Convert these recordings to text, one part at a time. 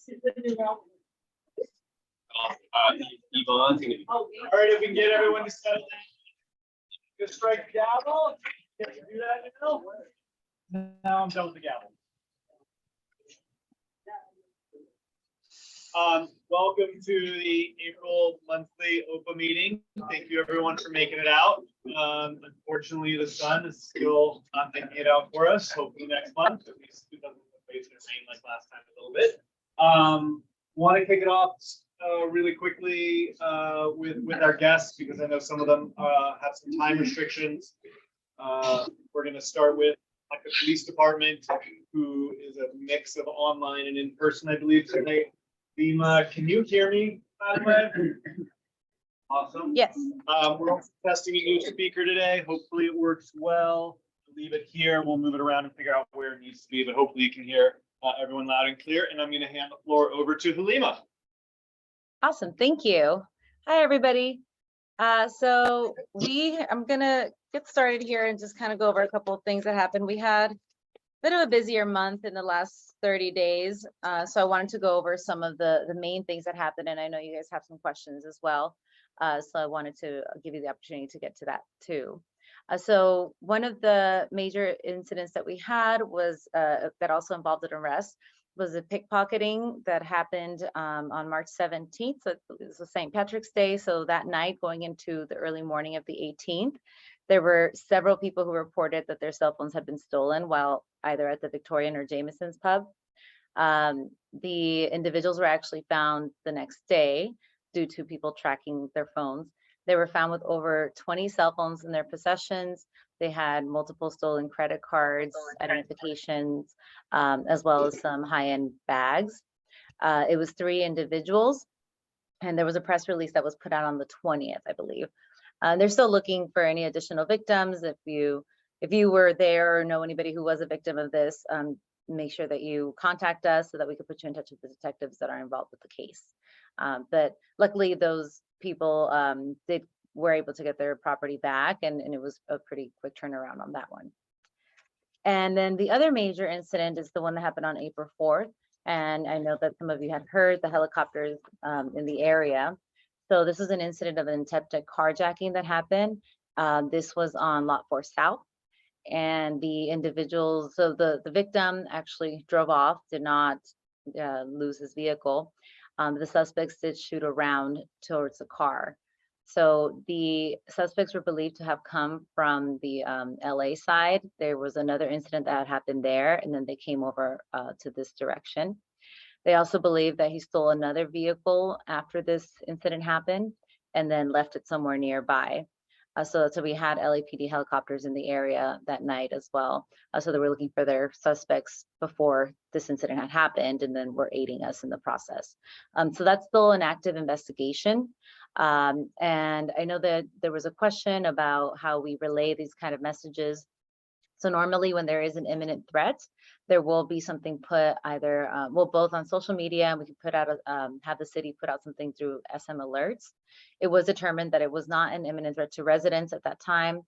Yvonne. All right, if we can get everyone to settle down, just strike the gavel. Can you do that now? Now I'm done with the gavel. Welcome to the April monthly OPA meeting. Thank you everyone for making it out. Unfortunately, the sun is still not making it out for us. Hopefully next month, at least it doesn't face the rain like last time a little bit. Want to kick it off really quickly with our guests because I know some of them have some time restrictions. We're going to start with the police department, who is a mix of online and in person, I believe today. Halima, can you hear me, by the way? Awesome. Yes. We're also testing a new speaker today. Hopefully it works well. We'll leave it here. We'll move it around and figure out where it needs to be, but hopefully you can hear everyone loud and clear. And I'm going to hand the floor over to Halima. Awesome. Thank you. Hi, everybody. So I'm going to get started here and just kind of go over a couple of things that happened. We had a bit of a busier month in the last 30 days. So I wanted to go over some of the main things that happened. And I know you guys have some questions as well. So I wanted to give you the opportunity to get to that too. So one of the major incidents that we had was that also involved an arrest was a pickpocketing that happened on March 17th. So it was St. Patrick's Day. So that night going into the early morning of the 18th, there were several people who reported that their cell phones had been stolen while either at the Victorian or Jameson's pub. The individuals were actually found the next day due to people tracking their phones. They were found with over 20 cell phones in their possessions. They had multiple stolen credit cards, identifications, as well as some high-end bags. It was 3 individuals, and there was a press release that was put out on the 20th, I believe. They're still looking for any additional victims. If you were there or know anybody who was a victim of this, make sure that you contact us so that we can put you in touch with the detectives that are involved with the case. But luckily, those people were able to get their property back, and it was a pretty quick turnaround on that one. And then the other major incident is the one that happened on April 4th. And I know that some of you had heard the helicopters in the area. So this was an incident of an attempted carjacking that happened. This was on Lot 4 South. And the individuals, so the victim actually drove off, did not lose his vehicle. The suspects did shoot around towards the car. So the suspects were believed to have come from the LA side. There was another incident that had happened there, and then they came over to this direction. They also believe that he stole another vehicle after this incident happened and then left it somewhere nearby. So we had LAPD helicopters in the area that night as well. So they were looking for their suspects before this incident had happened, and then were aiding us in the process. So that's still an active investigation. And I know that there was a question about how we relay these kind of messages. So normally when there is an imminent threat, there will be something put either, both on social media, and we can put out, have the city put out something through SM alerts. It was determined that it was not an imminent threat to residents at that time.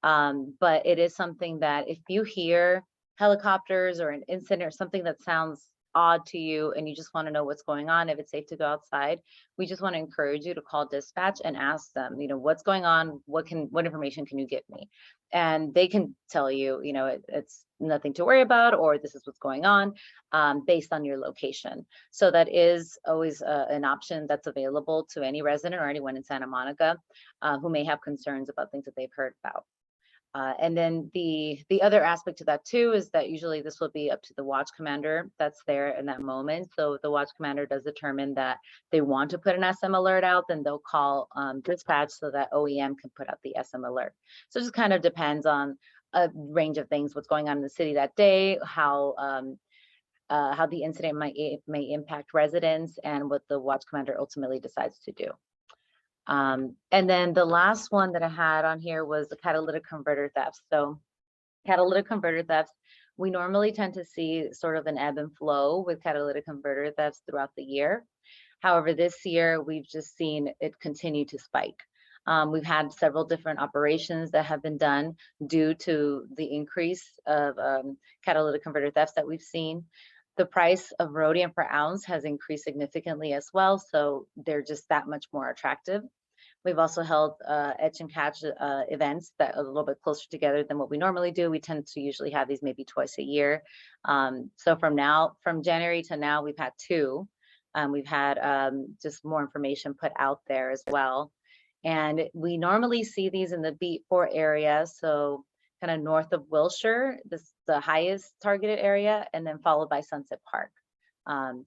But it is something that if you hear helicopters or an incident or something that sounds odd to you and you just want to know what's going on, if it's safe to go outside, we just want to encourage you to call dispatch and ask them, what's going on, what information can you give me? And they can tell you, it's nothing to worry about, or this is what's going on, based on your location. So that is always an option that's available to any resident or anyone in Santa Monica who may have concerns about things that they've heard about. And then the other aspect to that too is that usually this will be up to the watch commander that's there in that moment. So if the watch commander does determine that they want to put an SM alert out, then they'll call dispatch so that OEM can put out the SM alert. So it just kind of depends on a range of things, what's going on in the city that day, how the incident may impact residents, and what the watch commander ultimately decides to do. And then the last one that I had on here was the catalytic converter theft. So catalytic converter thefts, we normally tend to see sort of an ebb and flow with catalytic converter thefts throughout the year. However, this year we've just seen it continue to spike. We've had several different operations that have been done due to the increase of catalytic converter thefts that we've seen. The price of rhodium per ounce has increased significantly as well, so they're just that much more attractive. We've also held etch and catch events that are a little bit closer together than what we normally do. We tend to usually have these maybe twice a year. So from January to now, we've had two. We've had just more information put out there as well. And we normally see these in the Beat 4 area, so kind of north of Wilshire, this is the highest targeted area, and then followed by Sunset Park.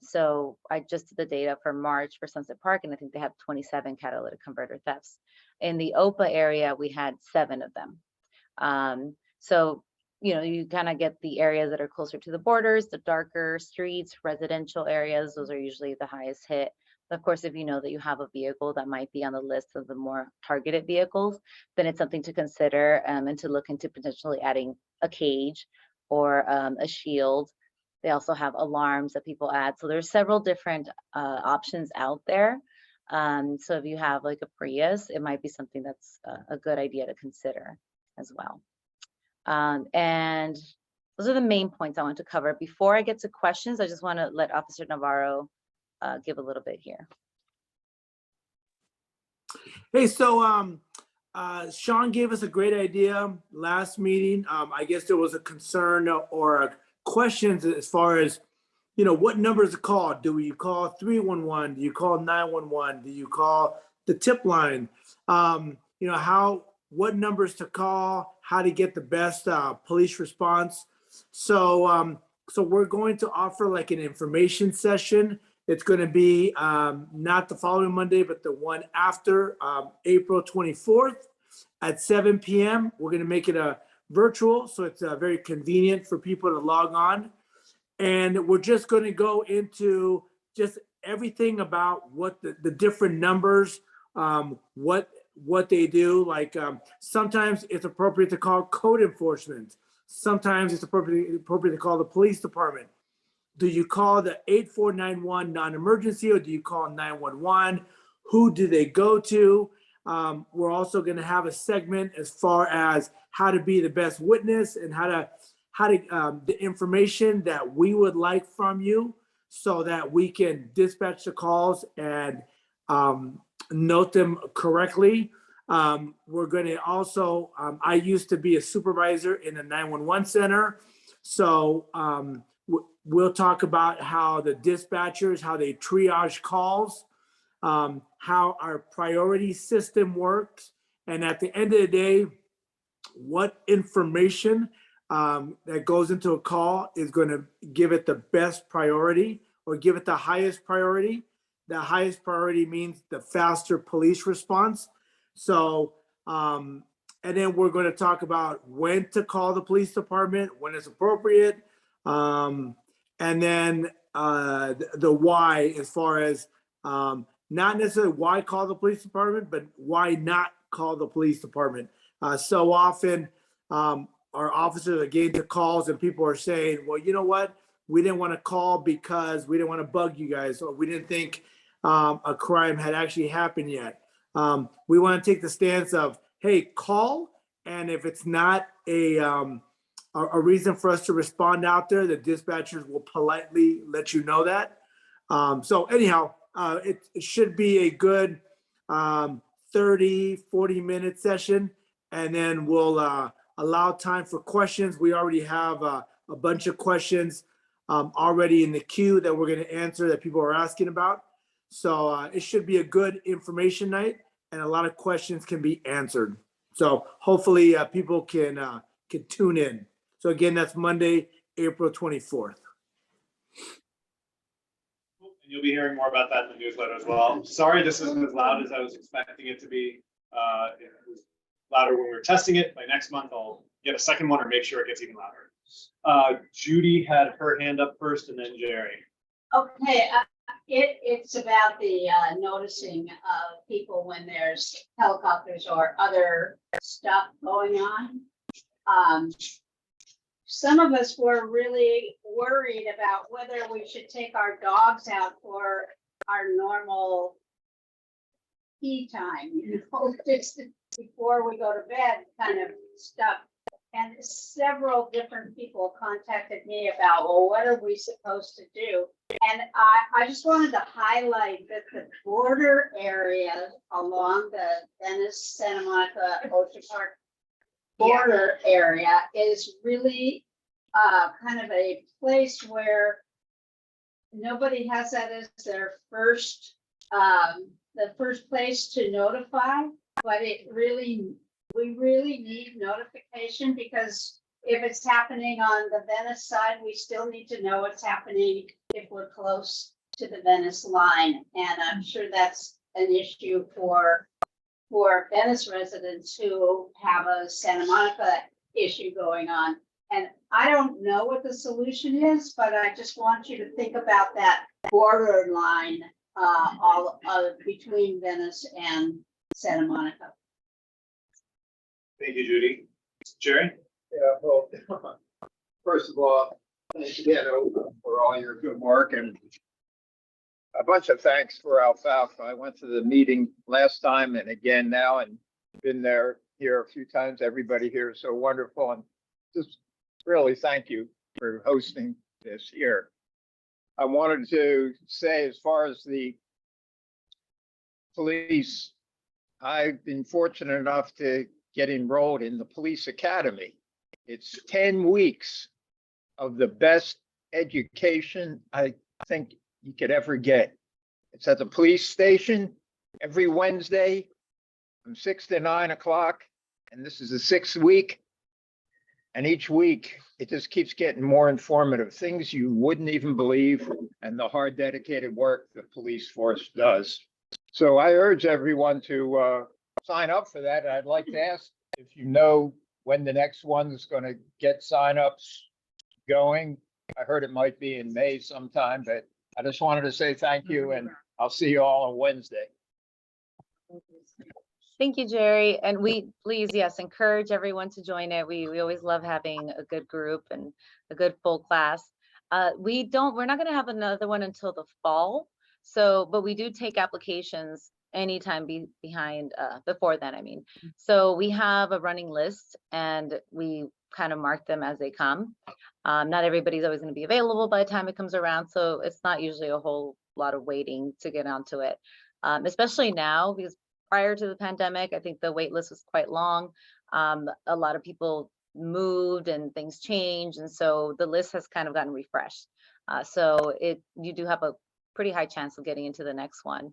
So I just did the data for March for Sunset Park, and I think they have 27 catalytic converter thefts. In the OPA area, we had 7 of them. So, you know, you kind of get the areas that are closer to the borders, the darker streets, residential areas, those are usually the highest hit. Of course, if you know that you have a vehicle that might be on the list of the more targeted vehicles, then it's something to consider and to look into potentially adding a cage or a shield. They also have alarms that people add. So there's several different options out there. So if you have like a Prius, it might be something that's a good idea to consider as well. And those are the main points I want to cover. Before I get to questions, I just want to let Officer Navarro give a little bit here. Hey, so Sean gave us a great idea last meeting. I guess there was a concern or questions as far as, you know, what numbers to call. Do you call 311? Do you call 911? Do you call the tip line? You know, what numbers to call, how to get the best police response. So we're going to offer like an information session. It's going to be not the following Monday, but the one after, April 24th at 7 p.m. We're going to make it a virtual, so it's very convenient for people to log on. And we're just going to go into just everything about what the different numbers, what they do. Like sometimes it's appropriate to call code enforcement. Sometimes it's appropriate to call the police department. Do you call the 8491 non-emergency or do you call 911? Who do they go to? We're also going to have a segment as far as how to be the best witness and how to the information that we would like from you so that we can dispatch the calls and note them correctly. We're going to also, I used to be a supervisor in a 911 center. So we'll talk about how the dispatchers, how they triage calls, how our priority system works. And at the end of the day, what information that goes into a call is going to give it the best priority or give it the highest priority. The highest priority means the faster police response. So, and then we're going to talk about when to call the police department, when it's appropriate. And then the why, as far as not necessarily why call the police department, but why not call the police department. So often our officers are getting the calls and people are saying, well, you know what? We didn't want to call because we didn't want to bug you guys, or we didn't think a crime had actually happened yet. We want to take the stance of, hey, call. And if it's not a reason for us to respond out there, the dispatchers will politely let you know that. So anyhow, it should be a good 30, 40-minute session. And then we'll allow time for questions. We already have a bunch of questions already in the queue that we're going to answer that people are asking about. So it should be a good information night and a lot of questions can be answered. So hopefully people can tune in. So again, that's Monday, April 24th. And you'll be hearing more about that in the newsletter as well. Sorry, this isn't as loud as I was expecting it to be. It was louder when we were testing it. By next month, I'll get a second one or make sure it gets even louder. Judy had her hand up first and then Jerry. Okay, it's about the noticing of people when there's helicopters or other stuff going on. Some of us were really worried about whether we should take our dogs out for our normal tea time, you know, just before we go to bed kind of stuff. And several different people contacted me about, well, what are we supposed to do? And I just wanted to highlight that the border area along the Venice, Santa Monica, Ocean Park border area is really kind of a place where nobody has that as their first, the first place to notify, but we really need notification, because if it's happening on the Venice side, we still need to know what's happening if we're close to the Venice line. And I'm sure that's an issue for Venice residents who have a Santa Monica issue going on. And I don't know what the solution is, but I just want you to think about that borderline between Venice and Santa Monica. Thank you, Judy. Jerry? Yeah, well, first of all, thanks again for all your good work, and a bunch of thanks for Alfalfa. I went to the meeting last time and again now, and been here a few times. Everybody here is so wonderful, and just really thank you for hosting this here. I wanted to say, as far as the police, I've been fortunate enough to get enrolled in the police academy. It's 10 weeks of the best education I think you could ever get. It's at the police station every Wednesday from 6 to 9 o'clock. And this is the 6th week. And each week it just keeps getting more informative, things you wouldn't even believe, and the hard, dedicated work the police force does. So I urge everyone to sign up for that. I'd like to ask if you know when the next one's going to get signups going. I heard it might be in May sometime, but I just wanted to say thank you, and I'll see you all on Wednesday. Thank you, Jerry. And we please, yes, encourage everyone to join it. We always love having a good group and a good full class. We're not going to have another one until the fall. So, but we do take applications anytime before then, I mean. So we have a running list and we kind of mark them as they come. Not everybody's always going to be available by the time it comes around. So it's not usually a whole lot of waiting to get onto it, especially now, because prior to the pandemic, I think the wait list was quite long. A lot of people moved and things changed. And so the list has kind of gotten refreshed. So you do have a pretty high chance of getting into the next one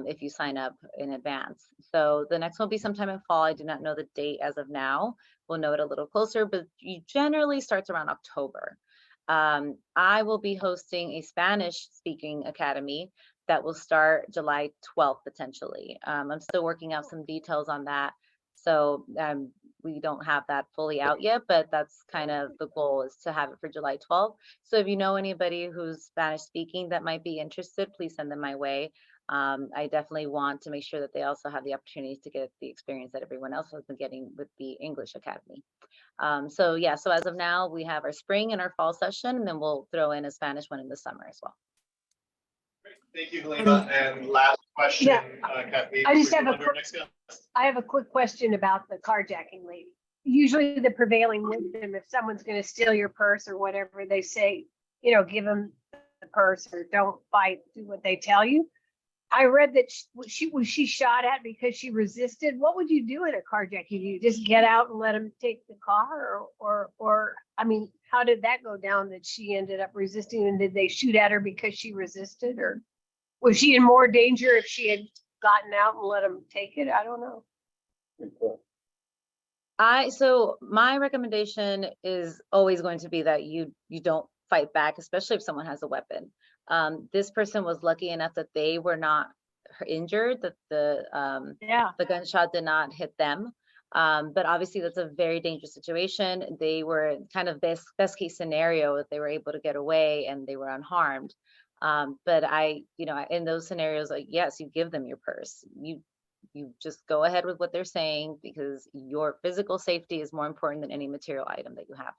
if you sign up in advance. So the next one will be sometime in fall. I do not know the date as of now. We'll know it a little closer, but it generally starts around October. I will be hosting a Spanish speaking academy that will start July 12th, potentially. I'm still working out some details on that. So we don't have that fully out yet, but that's kind of the goal, is to have it for July 12th. So if you know anybody who's Spanish speaking that might be interested, please send them my way. I definitely want to make sure that they also have the opportunities to get the experience that everyone else has been getting with the English Academy. So yeah, so as of now, we have our spring and our fall session, and then we'll throw in a Spanish one in the summer as well. Great. Thank you, Halima. And last question, Cathy. I just have I have a quick question about the carjacking lady. Usually the prevailing wisdom, if someone's going to steal your purse or whatever, they say, give them the purse or don't fight, do what they tell you. I read that she shot at because she resisted. What would you do in a carjacking? Do you just get out and let them take the car, or I mean, how did that go down that she ended up resisting? And did they shoot at her because she resisted, or was she in more danger if she had gotten out and let them take it? I don't know. So my recommendation is always going to be that you don't fight back, especially if someone has a weapon. This person was lucky enough that they were not injured, that the gunshot did not hit them. But obviously that's a very dangerous situation. They were kind of best case scenario that they were able to get away and they were unharmed. But in those scenarios, like, yes, you give them your purse. You just go ahead with what they're saying, because your physical safety is more important than any material item that you have.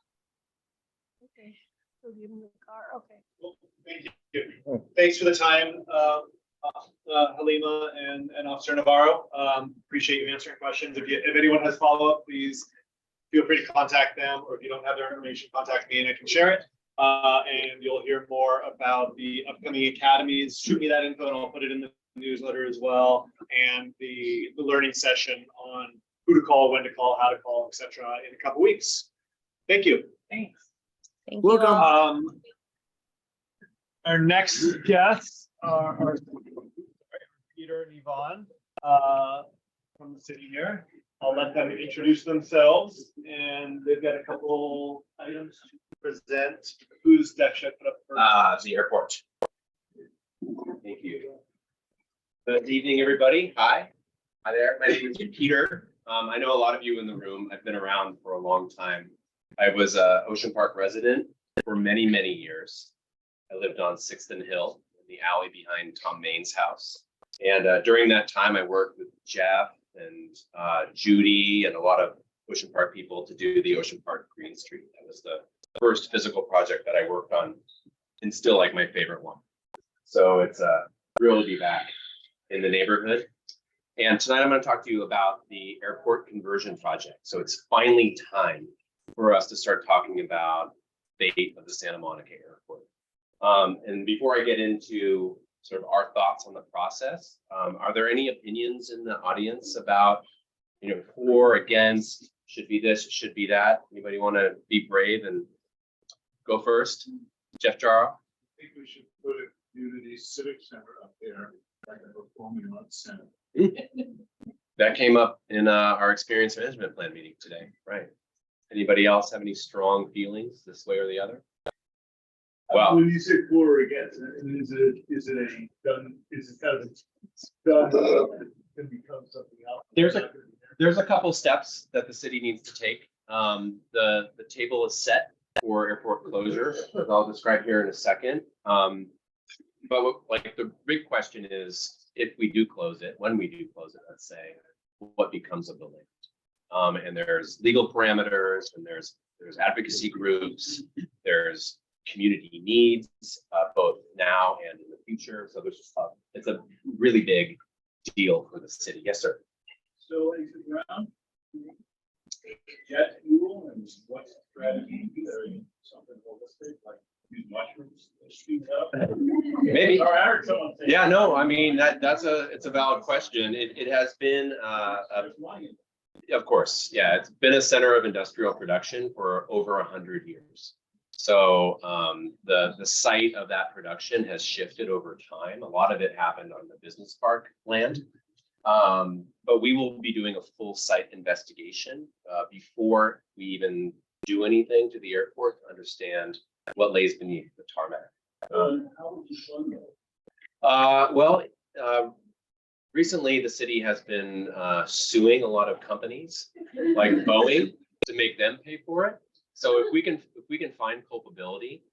Okay. So give them the car. Okay. Well, thank you. Thanks for the time, Halima and Officer Navarro. Appreciate you answering questions. If anyone has follow-up, please feel free to contact them, or if you don't have their information, contact me and I can share it. And you'll hear more about the upcoming academies. Shoot me that info and I'll put it in the newsletter as well. And the learning session on who to call, when to call, how to call, etc. in a couple weeks. Thank you. Thanks. Thank you Welcome. all. Our next guests are Peter and Yvonne from the city here. I'll let them introduce themselves, and they've got a couple items to present. Who's Dept should I put up first? The airport. Thank you. Good evening, everybody. Hi. Hi there. My name is Peter. I know a lot of you in the room. I've been around for a long time. I was a Ocean Park resident for many, many years. I lived on 6th and Hill in the alley behind Tom Main's house. And during that time, I worked with Jeff and Judy and a lot of Ocean Park people to do the Ocean Park Green Street. That was the first physical project that I worked on, and still like my favorite one. So it's thrilled to be back in the neighborhood. And tonight I'm going to talk to you about the airport conversion project. So it's finally time for us to start talking about the fate of the Santa Monica Airport. And before I get into sort of our thoughts on the process, are there any opinions in the audience about, for, against, should be this, should be that? Anybody want to be brave and go first? Jeff Jarrah? I think we should put a community civic center up there, like a performing arts center. That came up in our experience management plan meeting today, right? Anybody else have any strong feelings this way or the other? Well, When you say for or against, is it kind of done, can become something else? there's a couple steps that the city needs to take. The table is set for airport closure, as I'll describe here in a second. But the big question is, if we do close it, when we do close it, let's say, what becomes of the land? And there's legal parameters, and there's advocacy groups, there's community needs, both now and in the future. So it's a really big deal for the city. Yes, sir. So exit ground, jet fuel, and what strategy? Something holistic, like use mushrooms, shoot up. Maybe. Or I heard someone say. Yeah, no, I mean, it's a valid question. It has been, of course, yeah, it's been a center of industrial production for over 100 years. So the site of that production has shifted over time. A lot of it happened on the business park land. But we will be doing a full site investigation before we even do anything to the airport to understand what lays beneath the tarmac. How would you fund that? Recently the city has been suing a lot of companies like Boeing to make them pay for it. So if we can find culpability,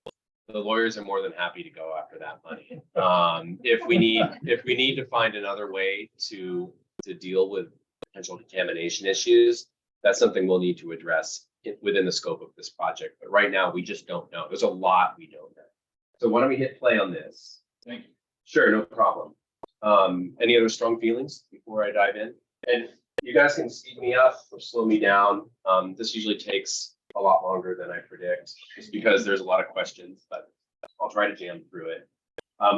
the lawyers are more than happy to go after that money. If we need to find another way to deal with potential contamination issues, that's something we'll need to address within the scope of this project. But right now, we just don't know. There's a lot we don't know. So why don't we hit play on this? Thank you. Sure, no problem. Any other strong feelings before I dive in? And you guys can speed me up or slow me down. This usually takes a lot longer than I predict, just because there's a lot of questions, but I'll try to jam through it.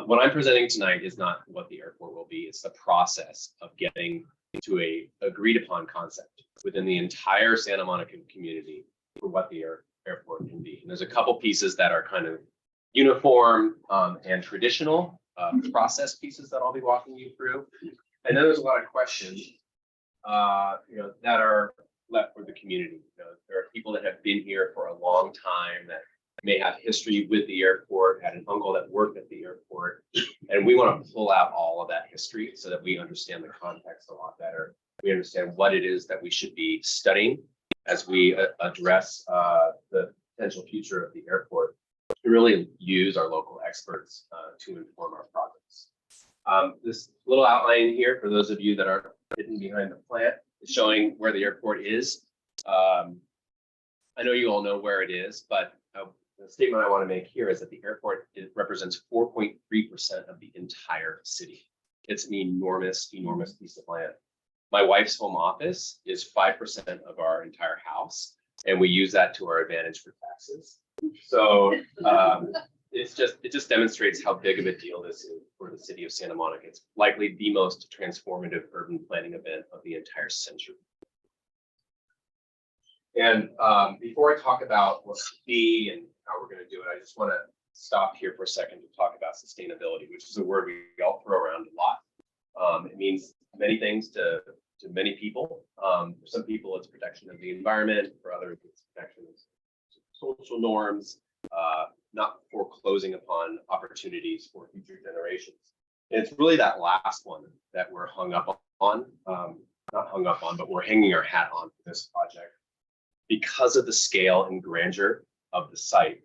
What I'm presenting tonight is not what the airport will be. It's the process of getting to a agreed upon concept within the entire Santa Monica community for what the airport can be. And there's a couple pieces that are kind of uniform and traditional process pieces that I'll be walking you through. And then there's a lot of questions that are left for the community. There are people that have been here for a long time that may have history with the airport, had an uncle that worked at the airport, and we want to pull out all of that history so that we understand the context a lot better. We understand what it is that we should be studying as we address the potential future of the airport, to really use our local experts to inform our projects. This little outline here, for those of you that are hidden behind the plant, is showing where the airport is. I know you all know where it is, but the statement I want to make here is that the airport represents 4.3% of the entire city. It's an enormous, enormous piece of land. My wife's home office is 5% of our entire house. and we use that to our advantage for taxes. So it just demonstrates how big of a deal this is for the city of Santa Monica. It's likely the most transformative urban planning event of the entire century. And before I talk about what's the fee and how we're going to do it, I just want to stop here for a second to talk about sustainability, which is a word we all throw around a lot. It means many things to many people. For some people, it's protection of the environment. For others, it's protection of social norms, not foreclosing upon opportunities for future generations. And it's really that last one that we're hung up on, not hung up on, but we're hanging our hat on for this project. Because of the scale and grandeur of the site,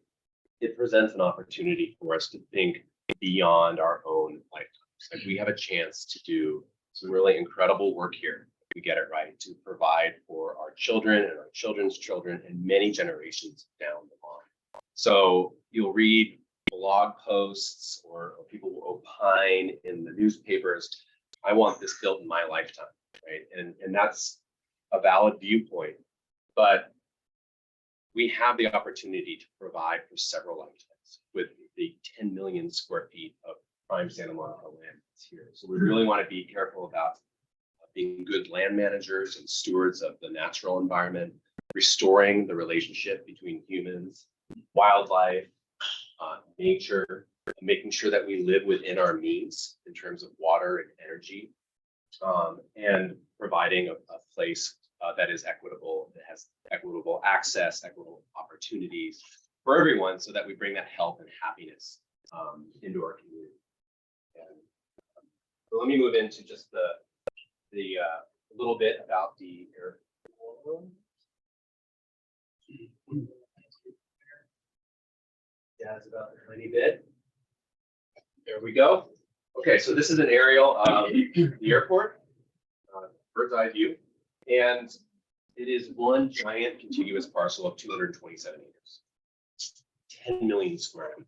it presents an opportunity for us to think beyond our own lifetimes. Like, we have a chance to do some really incredible work here if we get it right, to provide for our children and our children's children and many generations down the line. So you'll read blog posts or people will opine in the newspapers, I want this built in my lifetime, right? And that's a valid viewpoint, but we have the opportunity to provide for several lifetimes with the 10 million square feet of prime Santa Monica land that's here. So we really want to be careful about being good land managers and stewards of the natural environment, restoring the relationship between humans, wildlife, nature, making sure that we live within our means in terms of water and energy, and providing a place that is equitable, that has equitable access, equitable opportunities for everyone, so that we bring that health and happiness into our community. And so let me move into just the little bit about the airport. Yeah, it's about a tiny bit. There we go. Okay, so this is an aerial of the airport, bird's eye view, and it is one giant contiguous parcel of 227 acres, 10 million square feet.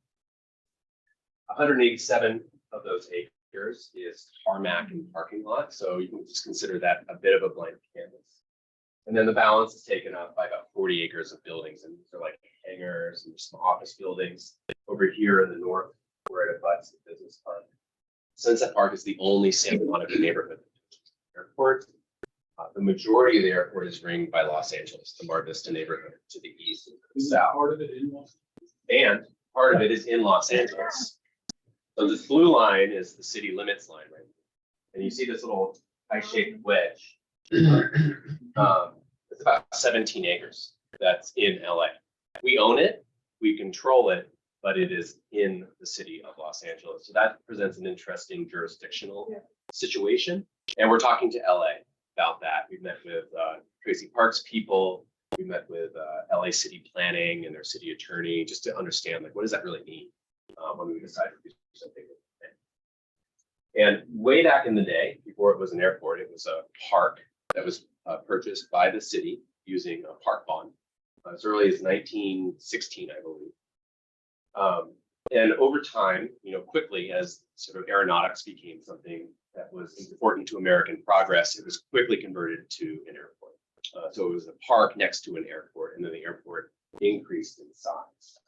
187 of those acres is tarmac and parking lot, so you can just consider that a bit of a blank canvas. And then the balance is taken up by about 40 acres of buildings, and these are like hangars and some office buildings over here in the north, where it abuts the business park. Sunset Park is the only Santa Monica neighborhood airport. The majority of the airport is ringed by Los Angeles, the Mar Vista neighborhood to the east and the south. Part of it in Los And part of it is in Los Angeles. So this blue line is the city limits line, right? And you see this little eye-shaped wedge. It's about 17 acres that's in LA. We own it, we control it, but it is in the city of Los Angeles. So that presents an interesting jurisdictional situation. And we're talking to LA about that. We've met with Tracy Parks people. We met with LA City Planning and their city attorney, just to understand, like, what does that really mean when we decide to do something with it. And way back in the day, before it was an airport, it was a park that was purchased by the city using a park bond as early as 1916, I believe. And over time, quickly, as sort of aeronautics became something that was important to American progress, it was quickly converted to an airport. So it was a park next to an airport, and then the airport increased in size.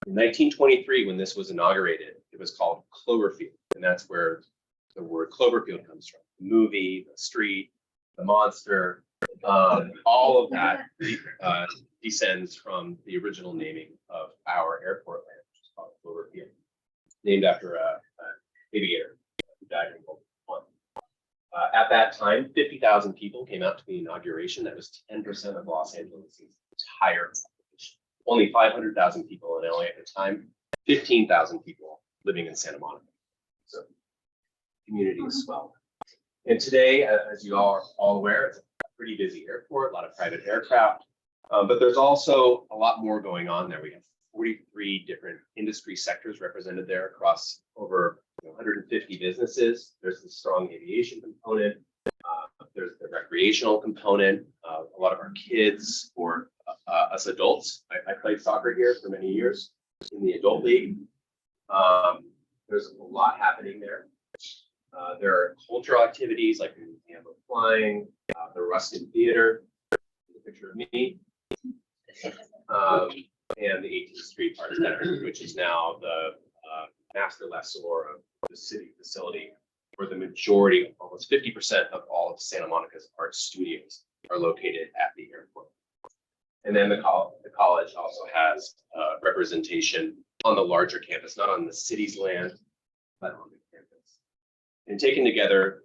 In 1923, when this was inaugurated, it was called Cloverfield, and that's where the word Cloverfield comes from. The movie, the street, the monster, all of that descends from the original naming of our airport land, which is called Cloverfield, named after an aviator who died in World War I. At that time, 50,000 people came out to the inauguration. That was 10% of Los Angeles' entire population. Only 500,000 people in LA at the time, 15,000 people living in Santa Monica. So community is swell. And today, as you are all aware, it's a pretty busy airport, a lot of private aircraft, but there's also a lot more going on there. We have 43 different industry sectors represented there across over 150 businesses. There's the strong aviation component. There's the recreational component. A lot of our kids, or us adults. I played soccer here for many years in the adult league. There's a lot happening there. There are cultural activities like the Museum of Flying, the Ruskin Theater, the picture of me. And the 18th Street Park Center, which is now the master lessor of the city facility, where the majority, almost 50% of all of Santa Monica's art studios are located at the airport. And then the college also has representation on the larger campus, not on the city's land, but on the campus. And taken together,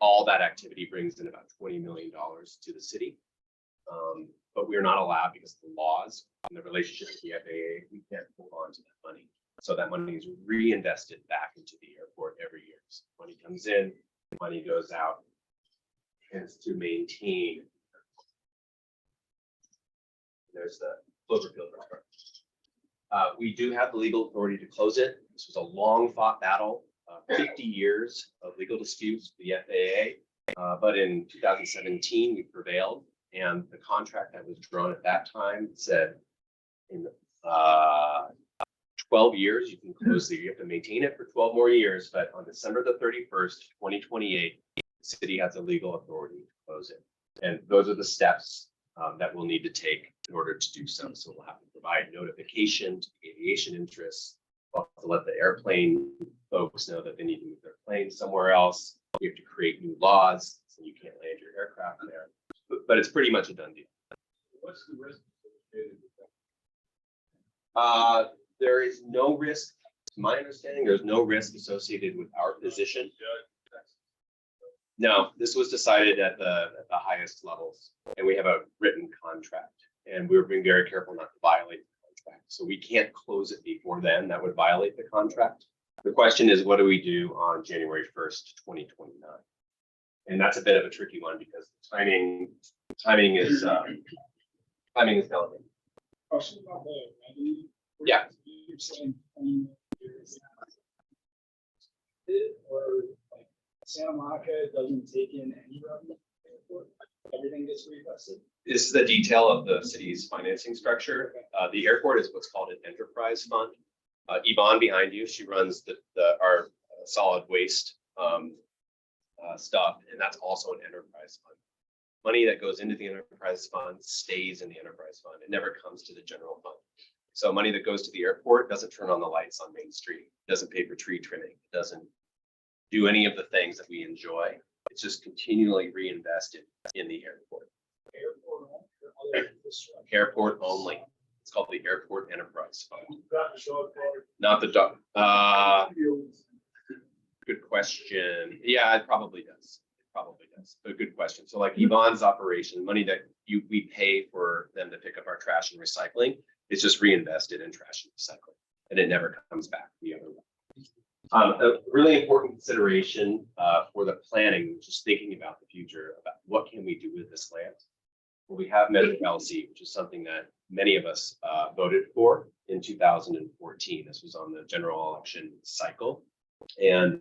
all that activity brings in about $20 million to the city. But we're not allowed, because of the laws and the relationship with the FAA, we can't hold on to that money. So that money is reinvested back into the airport every year. So money comes in, money goes out, and it's to maintain. There's the Cloverfield restaurant. We do have the legal authority to close it. This was a long fought battle, 50 years of legal disputes with the FAA. But in 2017, we prevailed. And the contract that was drawn at that time said in 12 years, you can close you have to maintain it for 12 more years, but on December the 31st, 2028, the city has the legal authority to close it. And those are the steps that we'll need to take in order to do so. So we'll have to provide notification to aviation interests. We'll have to let the airplane folks know that they need to move their plane somewhere else. We have to create new laws, so you can't land your aircraft there. But it's pretty much a done deal. What's the risk associated with that? There is no risk, to my understanding, there's no risk associated with our position. No, this was decided at the highest levels, and we have a written contract, and we're being very careful not to violate the contract. So we can't close it before then. That would violate the contract. The question is, what do we do on January 1st, 2029? And that's a bit of a tricky one, because timing is delicate. Question about the revenue. Yeah. You're saying 20 years. Or like Santa Monica doesn't take in any revenue, everything gets reinvested. This is the detail of the city's financing structure. The airport is what's called an enterprise fund. Yvonne behind you, she runs our solid waste stuff, and that's also an enterprise fund. Money that goes into the enterprise fund stays in the enterprise fund. It never comes to the general fund. So money that goes to the airport doesn't turn on the lights on Main Street, doesn't pay for tree trimming, it doesn't do any of the things that we enjoy. It's just continually reinvested in the airport. Airport or other infrastructure. Airport only. It's called the Airport Enterprise Fund. Got the dog park. Not the dog. Fields. Good question. Yeah, it probably does. It probably does. But good question. So like Yvonne's operation, money that we pay for them to pick up our trash and recycling, it's just reinvested in trash and recycling, and it never comes back the other way. A really important consideration for the planning, just thinking about the future, about what can we do with this land. Well, we have Measure LC, which is something that many of us voted for in 2014. This was on the general election cycle. And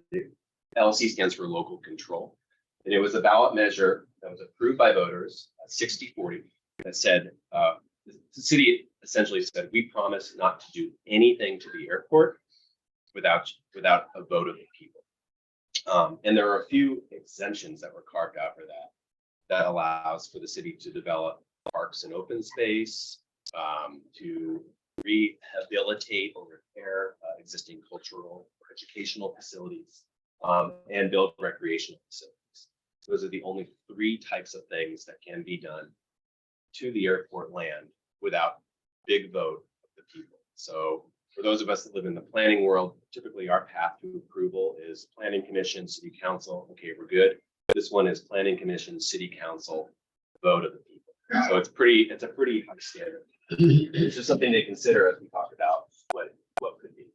LC stands for local control. And it was a ballot measure that was approved by voters, 60-40, that said, the city essentially said, we promise not to do anything to the airport without a vote of the people. And there are a few exemptions that were carved out for that allows for the city to develop parks and open space, to rehabilitate or repair existing cultural or educational facilities, and build recreational facilities. Those are the only 3 types of things that can be done to the airport land without big vote of the people. So for those of us that live in the planning world, typically our path to approval is planning commission, city council. Okay, we're good. This one is planning commission, city council, vote of the people. So it's a pretty high standard. It's just something to consider as we talk about what could be.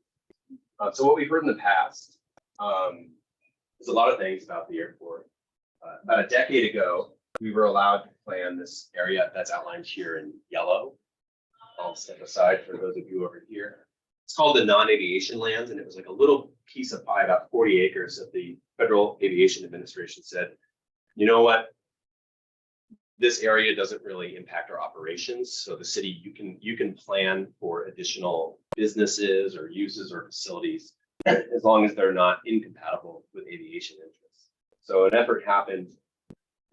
So what we've heard in the past, there's a lot of things about the airport. About a decade ago, we were allowed to plan this area that's outlined here in yellow. I'll step aside for those of you over here. It's called the non-aviation lands, and it was like a little piece of pie, about 40 acres that the Federal Aviation Administration said, you know what? This area doesn't really impact our operations. So the city, you can plan for additional businesses or uses or facilities as long as they're not incompatible with aviation interests. So an effort happened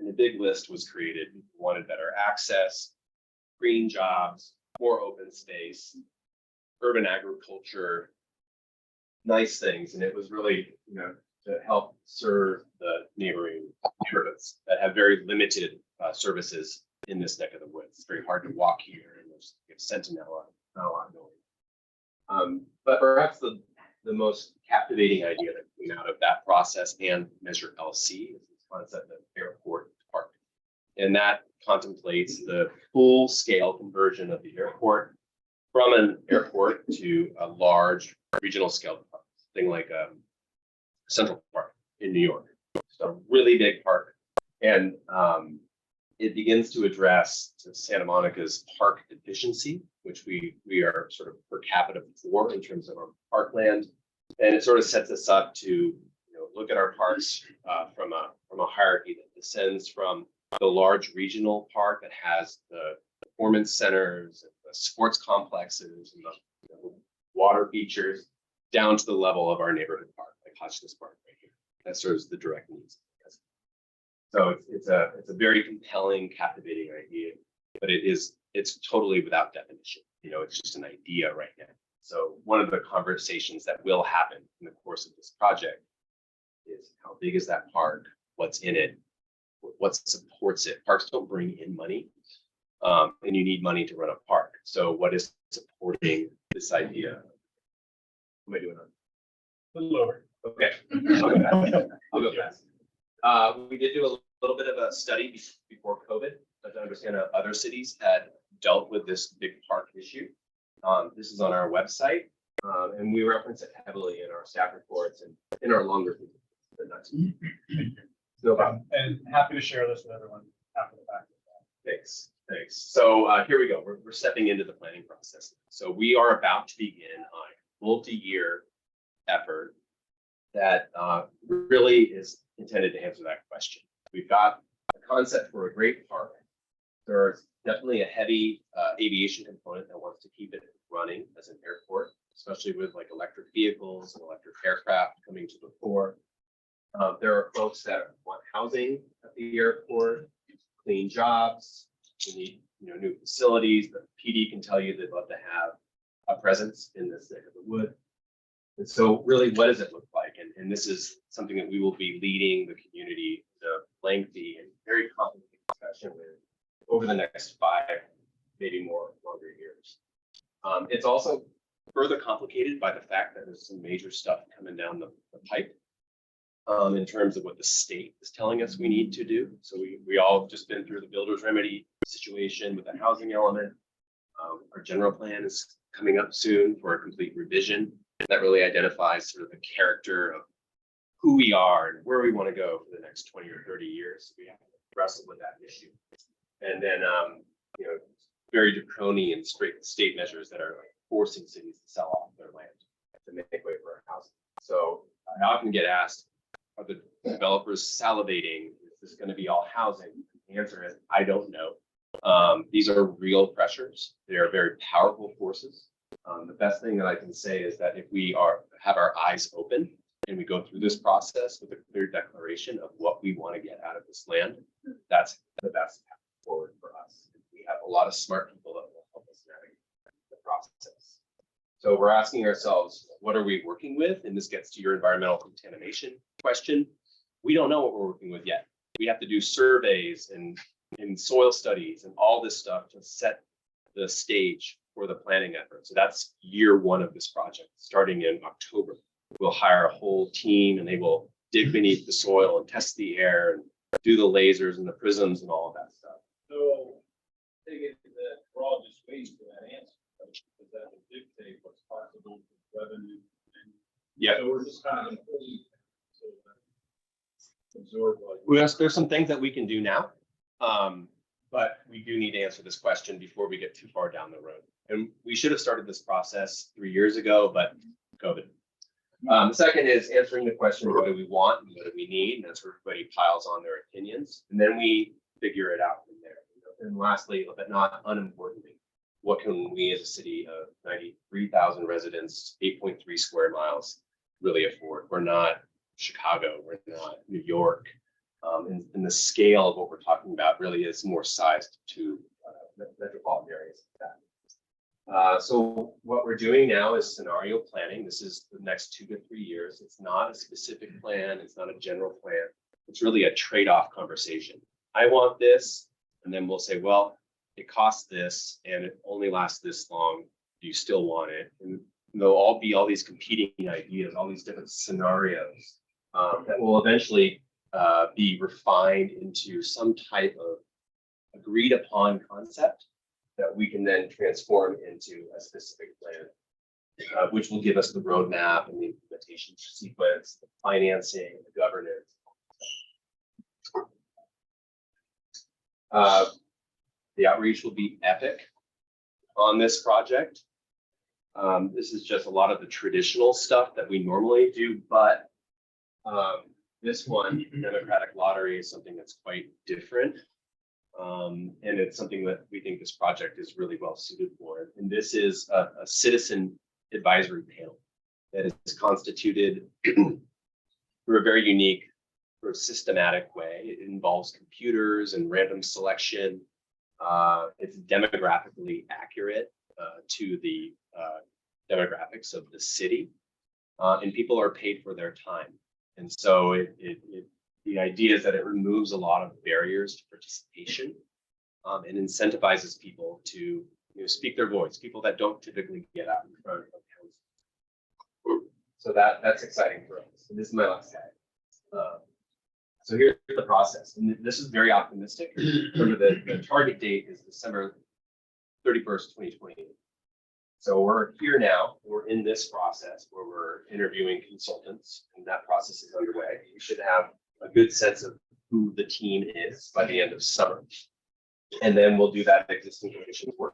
And a big list was created. We wanted better access, green jobs, more open space, urban agriculture, nice things. And it was really, to help serve the neighboring neighborhoods that have very limited services in this neck of the woods. It's very hard to walk here, and there's Sentinella, not a lot going. But perhaps the most captivating idea that came out of that process and Measure LC is this concept of airport park. And that contemplates the full scale conversion of the airport from an airport to a large regional scale park, thing like Central Park in New York. So a really big park. And it begins to address Santa Monica's park efficiency, which we are sort of per capita poor in terms of our parkland. And it sort of sets us up to look at our parks from a hierarchy that descends from the large regional park that has the performance centers, and the sports complexes, and the water features, down to the level of our neighborhood park, like Hotchkiss Park right here. That serves the direct needs. So it's a very compelling, captivating idea, but it's totally without definition. It's just an idea right now. So one of the conversations that will happen in the course of this project is how big is that park? What's in it? What supports it? Parks don't bring in money, and you need money to run a park. So what is supporting this idea? What am I doing? A little lower. Okay. I'll go fast. We did do a little bit of a study before COVID to understand how other cities had dealt with this big park issue. This is on our website, and we reference it heavily in our staff reports and in our longer. No problem. And happy to share this with everyone after the fact. Thanks. So here we go. We're stepping into the planning process. So we are about to begin a multi-year effort that really is intended to answer that question. We've got a concept for a great park. There's definitely a heavy aviation component that wants to keep it running as an airport, especially with like electric vehicles and electric aircraft coming to the fore. There are folks that want housing at the airport, clean jobs. We need new facilities. The PD can tell you they'd love to have a presence in this neck of the wood. And so really, what does it look like? And this is something that we will be leading the community in a lengthy and very complicated discussion with over the next 5, maybe longer years. It's also further complicated by the fact that there's some major stuff coming down the pipe in terms of what the state is telling us we need to do. So we all just been through the builder's remedy situation with the housing element. Our general plan is coming up soon for a complete revision that really identifies sort of the character of who we are and where we want to go for the next 20 or 30 years. We have to wrestle with that issue. And then, very draconian state measures that are like forcing cities to sell off their land to make way for housing. So I often get asked, are the developers salivating? Is this going to be all housing? The answer is, I don't know. These are real pressures. They are very powerful forces. The best thing that I can say is that if we have our eyes open and we go through this process with a clear declaration of what we want to get out of this land, that's the best path forward for us. We have a lot of smart people that will help us navigate the process. So we're asking ourselves, what are we working with? And this gets to your environmental contamination question. We don't know what we're working with yet. We have to do surveys and soil studies and all this stuff to set the stage for the planning effort. So that's year 1 of this project, starting in October. We'll hire a whole team and they will dig beneath the soil and test the air and do the lasers and the prisms and all of that stuff. So, take it that we're all just waiting for that answer, because that will dictate what's possible with revenue. Yeah. So we're just kind of absorb There's some things that we can do now, but we do need to answer this question before we get too far down the road. And we should have started this process 3 years ago, but COVID. The second is answering the question, what do we want and what do we need? And that's where everybody piles on their opinions. And then we figure it out from there. And lastly, but not unimportantly, what can we as a city of 93,000 residents, 8.3 square miles really afford? We're not Chicago, we're not New York, And the scale of what we're talking about really is more sized to metropolitan areas. So what we're doing now is scenario planning. This is the next 2 to 3 years. It's not a specific plan. It's not a general plan. It's really a trade-off conversation. I want this, and then we'll say, well, it costs this and it only lasts this long. Do you still want it? And they'll all be all these competing ideas, all these different scenarios that will eventually be refined into some type of agreed upon concept that we can then transform into a specific plan, which will give us the roadmap and the implementation sequence, the financing, the governance. The outreach will be epic on this project. This is just a lot of the traditional stuff that we normally do, but this one, Democratic Lottery, is something that's quite different. And it's something that we think this project is really well suited for. And this is a citizen advisory panel that is constituted through a very unique, sort of systematic way. It involves computers and random selection. It's demographically accurate to the demographics of the city, and people are paid for their time. And so the idea is that it removes a lot of barriers to participation and incentivizes people to speak their voice, people that don't typically get out in front of council. So that's exciting for us. And this is my last slide. So here's the process. And this is very optimistic. Remember the target date is December 31st, 2020. So we're here now. We're in this process where we're interviewing consultants, and that process is underway. We should have a good sense of who the team is by the end of summer. And then we'll do that existing conditions work.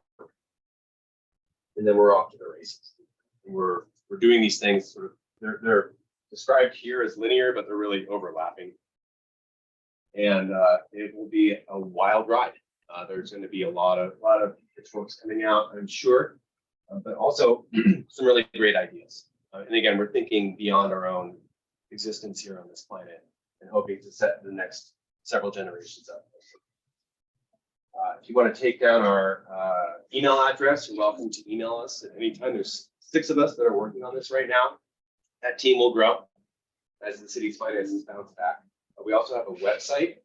And then we're off to the races. We're doing these things sort of, they're described here as linear, but they're really overlapping. And it will be a wild ride. There's going to be a lot of pitchforks coming out, I'm sure, but also some really great ideas. And again, we're thinking beyond our own existence here on this planet and hoping to set the next several generations up. If you want to take down our email address, you're welcome to email us at any time. There's 6 of us that are working on this right now. That team will grow as the city's finances bounce back. We also have a website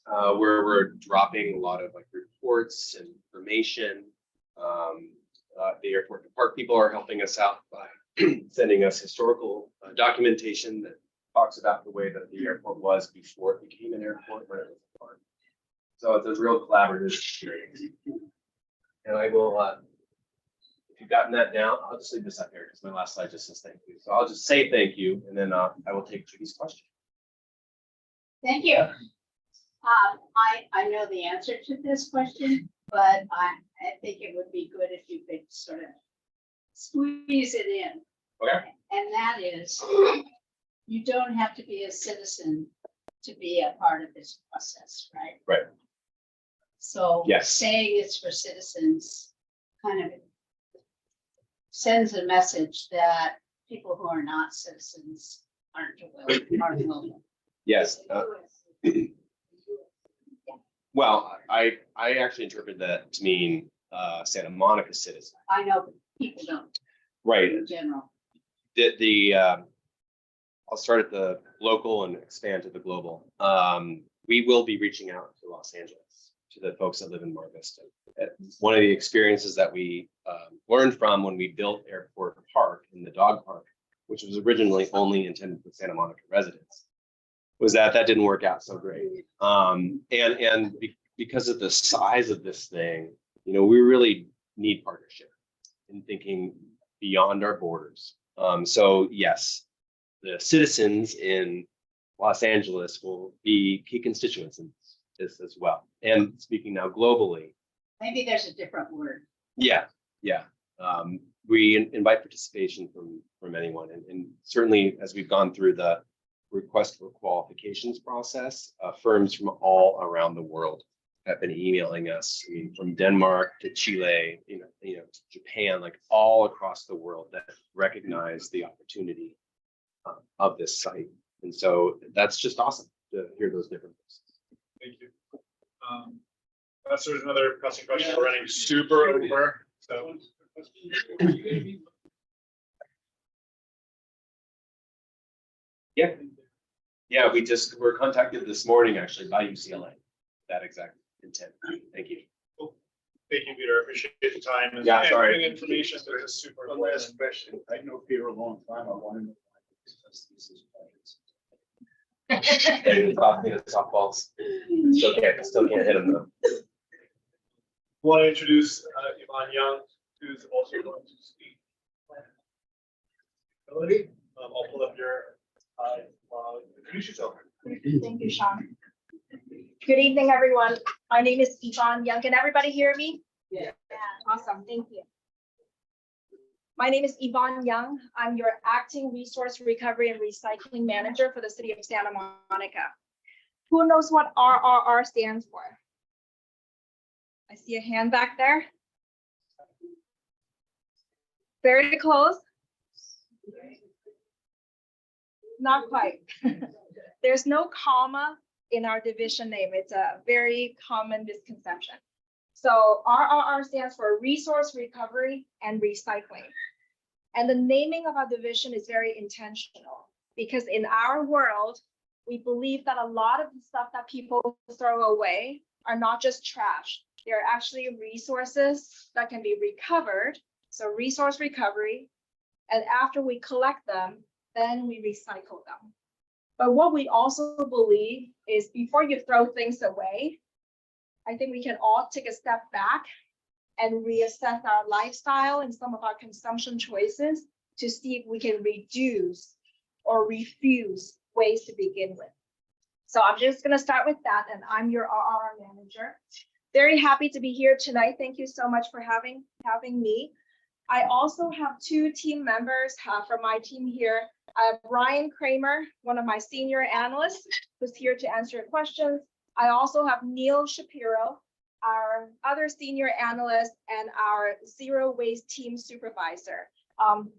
where we're dropping a lot of reports and information. The airport to park people are helping us out by sending us historical documentation that talks about the way that the airport was before it became an airport, when it was a park. So it's a real collaborative experience. And I will, if you've gotten that down, I'll just leave this up here because my last slide just says thank you. So I'll just say thank you, and then I will take Judy's question. Thank you. I know the answer to this question, but I think it would be good if you could sort of squeeze it in. Okay. And that is, you don't have to be a citizen to be a part of this process, right? Right. So yes, saying it's for citizens kind of sends a message that people who are not citizens aren't welcome. Yes. Well, I actually interpret that to mean Santa Monica citizen. I know, but people don't. Right. In general. I'll start at the local and expand to the global. We will be reaching out to Los Angeles, to the folks that live in Mar Vista. One of the experiences that we learned from when we built Airport Park in the dog park, which was originally only intended for Santa Monica residents, was that didn't work out so great. Because of the size of this thing, we really need partnership in thinking beyond our borders. So yes, the citizens in Los Angeles will be key constituents in this as well. And speaking now globally. Maybe there's a different word. Yeah. We invite participation from anyone. And certainly as we've gone through the request for qualifications process, firms from all around the world have been emailing us. I mean, from Denmark to Chile, to Japan, all across the world that recognize the opportunity of this site. And so that's just awesome. to hear those different voices. Thank you. Unless there's another pressing question, we're running super over, so. Yeah, we were contacted this morning actually by UCLA, that exact intent. Thank you. Thank you, Peter. I appreciate the time. And Yeah, sorry. giving information that is super One important. last question. I know Peter a long time. I wanted to discuss these projects. And the softballs. Still can't hit them though. Want to introduce Yvonne Yeung, who's also going to speak. I'll pull up your introduce yourself. Thank you, Sean. Good evening, everyone. My name is Yvonne Yeung. Can everybody hear me? Yeah. Awesome, thank you. My name is Yvonne Yeung. I'm your Acting Resource Recovery and Recycling Manager for the City of Santa Monica. Who knows what RRR stands for? I see a hand back there. Very close. Not quite. There's no comma in our division name. It's a very common misconception. So RRR stands for Resource Recovery and Recycling. And the naming of our division is very intentional because in our world, we believe that a lot of the stuff that people throw away are not just trash. They're actually resources that can be recovered. So resource recovery. And after we collect them, then we recycle them. But what we also believe is before you throw things away, I think we can all take a step back and reassess our lifestyle and some of our consumption choices to see if we can reduce or refuse waste to begin with. So I'm just going to start with that, and I'm your RRR manager. Very happy to be here tonight. Thank you so much for having me. I also have two team members from my team here. I have Ryan Kramer, one of my senior analysts, who's here to answer your questions. I also have Neil Shapiro, our other senior analyst and our zero waste team supervisor.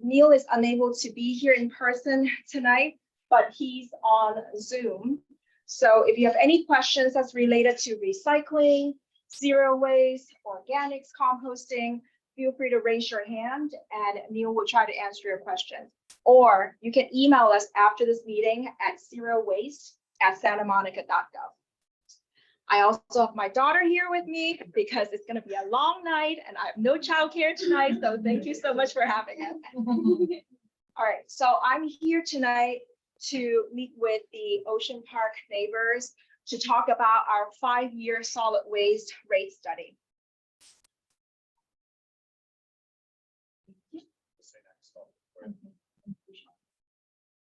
Neil is unable to be here in person tonight, but he's on Zoom. So if you have any questions that's related to recycling, zero waste, organics, composting, feel free to raise your hand and Neil will try to answer your questions. Or you can email us after this meeting at zerowaste@santamonica.gov. I also have my daughter here with me because it's going to be a long night and I have no childcare tonight. So thank you so much for having us. All right, so I'm here tonight to meet with the Ocean Park neighbors to talk about our 5-year solid waste rate study.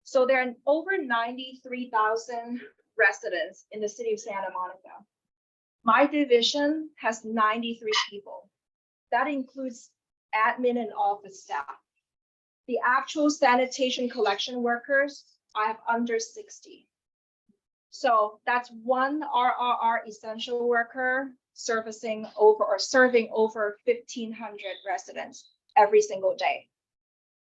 So there are over 93,000 residents in the city of Santa Monica. My division has 93 people. That includes admin and office staff. The actual sanitation collection workers, I have under 60. So that's one RRR essential worker serving over 1,500 residents every single day.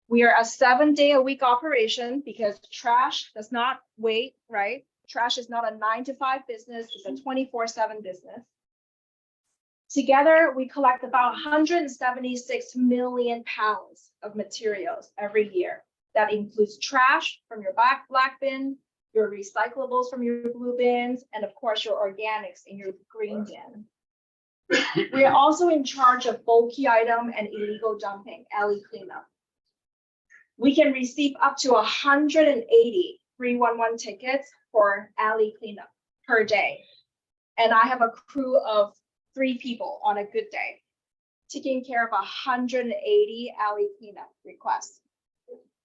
We are a 7-day-a-week operation because trash does not wait, right? Trash is not a 9-to-5 business, it's a 24/7 business. Together, we collect about 176 million pounds of materials every year. That includes trash from your black bin, your recyclables from your blue bins, and of course your organics in your green bin. We are also in charge of bulky item and illegal dumping, alley cleanup. We can receive up to 180 311 tickets for alley cleanup per day. And I have a crew of 3 people on a good day, taking care of 180 alley cleanup requests.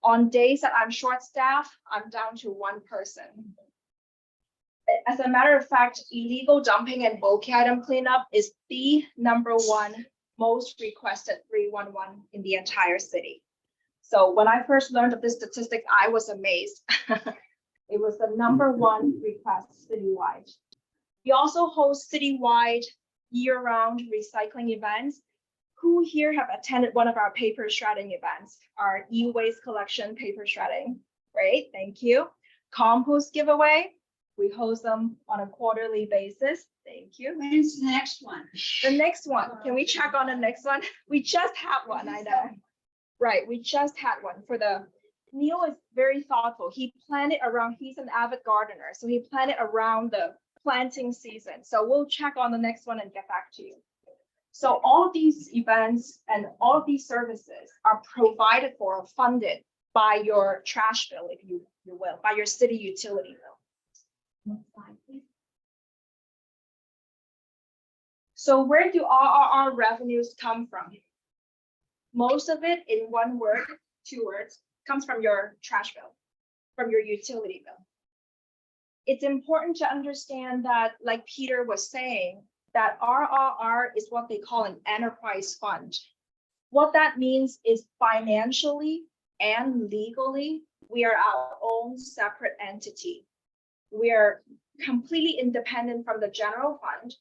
On days that I'm short-staffed, I'm down to 1 person. As a matter of fact, illegal dumping and bulky item cleanup is the #1 most requested 311 in the entire city. So when I first learned of this statistic, I was amazed. It was the #1 request citywide. We also host citywide year-round recycling events. Who here have attended one of our paper shredding events? Our e-waste collection paper shredding. Great, thank you. Compost giveaway. We host them on a quarterly basis. Thank you. When's the next one? The next one, can we check on the next one? We just had one, I know. Right, we just had one for the, Neil is very thoughtful. He planned it around, he's an avid gardener, so he planned it around the planting season. So we'll check on the next one and get back to you. So all of these events and all of these services are provided for or funded by your trash bill, if you will, by your city utility bill. Next slide, please. So where do our revenues come from? Most of it, in one word, 2 words, comes from your trash bill, from your utility bill. It's important to understand that, like Peter was saying, that RRR is what they call an enterprise fund. What that means is financially and legally, we are our own separate entity. We are completely independent from the general fund.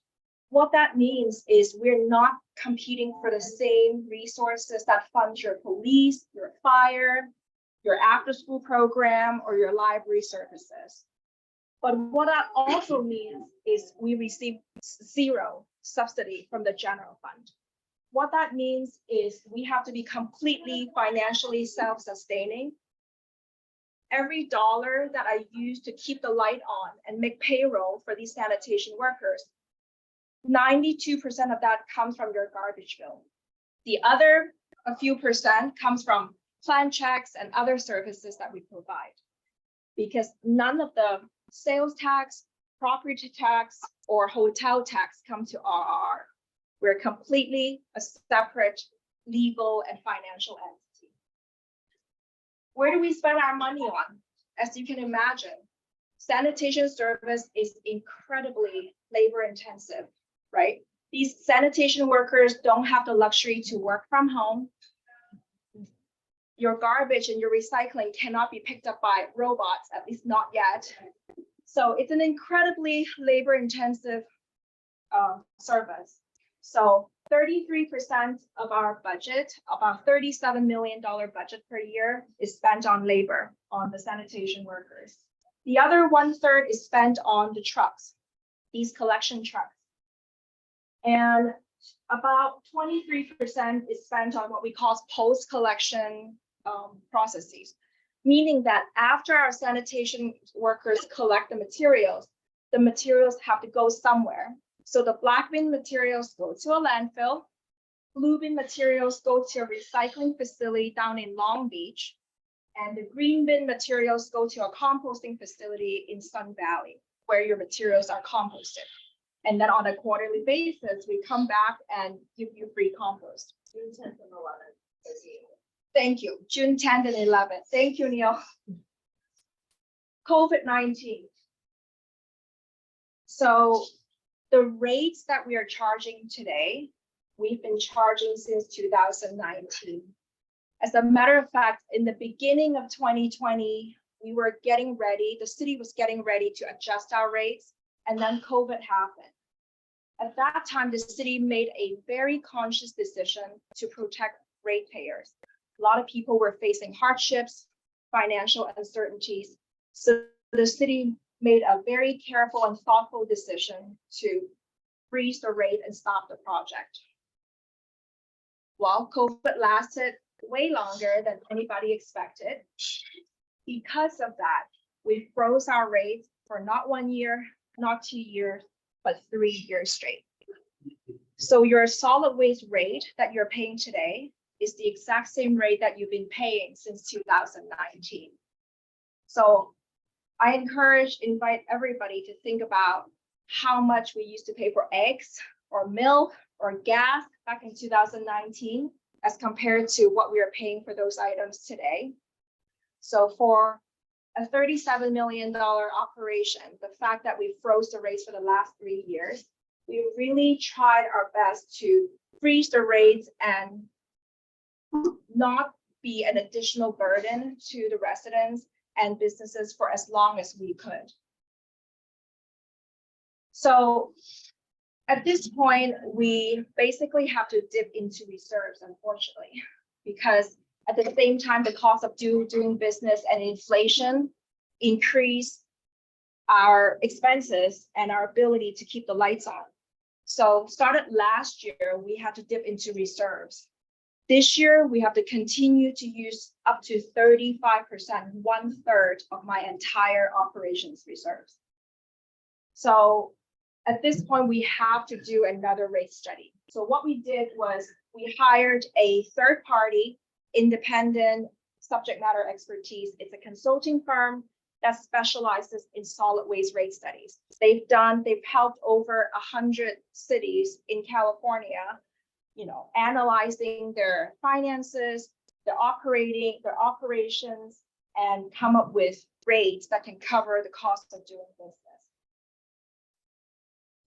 What that means is we're not competing for the same resources that fund your police, your fire, your after-school program, or your library services. But what that also means is we receive 0 subsidy from the general fund. What that means is we have to be completely financially self-sustaining. Every dollar that I use to keep the light on and make payroll for these sanitation workers, 92% of that comes from your garbage bill. The other, a few percent, comes from plan checks and other services that we provide. Because none of the sales tax, property tax, or hotel tax come to RRR. We're completely a separate legal and financial entity. Where do we spend our money on? As you can imagine, sanitation service is incredibly labor intensive, right? These sanitation workers don't have the luxury to work from home. Your garbage and your recycling cannot be picked up by robots, at least not yet. So it's an incredibly labor intensive service. So 33% of our budget, about $37 million budget per year, is spent on labor, on the sanitation workers. The other 1/3 is spent on the trucks, these collection trucks. And about 23% is spent on what we call post-collection processes, meaning that after our sanitation workers collect the materials have to go somewhere. So the black bin materials go to a landfill, blue bin materials go to a recycling facility down in Long Beach, and the green bin materials go to a composting facility in Sun Valley, where your materials are composted. And then on a quarterly basis, we come back and give you free compost. June 10th and 11th. Thank you. June 10th and 11th. Thank you, Neil. COVID-19. So the rates that we are charging today, we've been charging since 2019. As a matter of fact, in the beginning of 2020, we were getting ready, the city was getting ready to adjust our rates, and then COVID happened. At that time, the city made a very conscious decision to protect ratepayers. A lot of people were facing hardships, financial uncertainties. So the city made a very careful and thoughtful decision to freeze the rate and stop the project. While COVID lasted way longer than anybody expected, because of that, we froze our rates for not 1 year, not 2 years, but 3 years straight. So your solid waste rate that you're paying today is the exact same rate that you've been paying since 2019. So I invite everybody to think about how much we used to pay for eggs or milk or gas back in 2019 as compared to what we are paying for those items today. So for a $37 million operation, the fact that we froze the rates for the last 3 years, we really tried our best to freeze the rates and not be an additional burden to the residents and businesses for as long as we could. So at this point, we basically have to dip into reserves, unfortunately, because at the same time, the cost of doing business and inflation increase our expenses and our ability to keep the lights on. So started last year, we had to dip into reserves. This year, we have to continue to use up to 35%, 1/3 of my entire operations reserves. So at this point, we have to do another rate study. So what we did was we hired a third-party independent subject matter expertise. It's a consulting firm that specializes in solid waste rate studies. They've helped over 100 cities in California, analyzing their finances, their operations, and come up with rates that can cover the cost of doing business.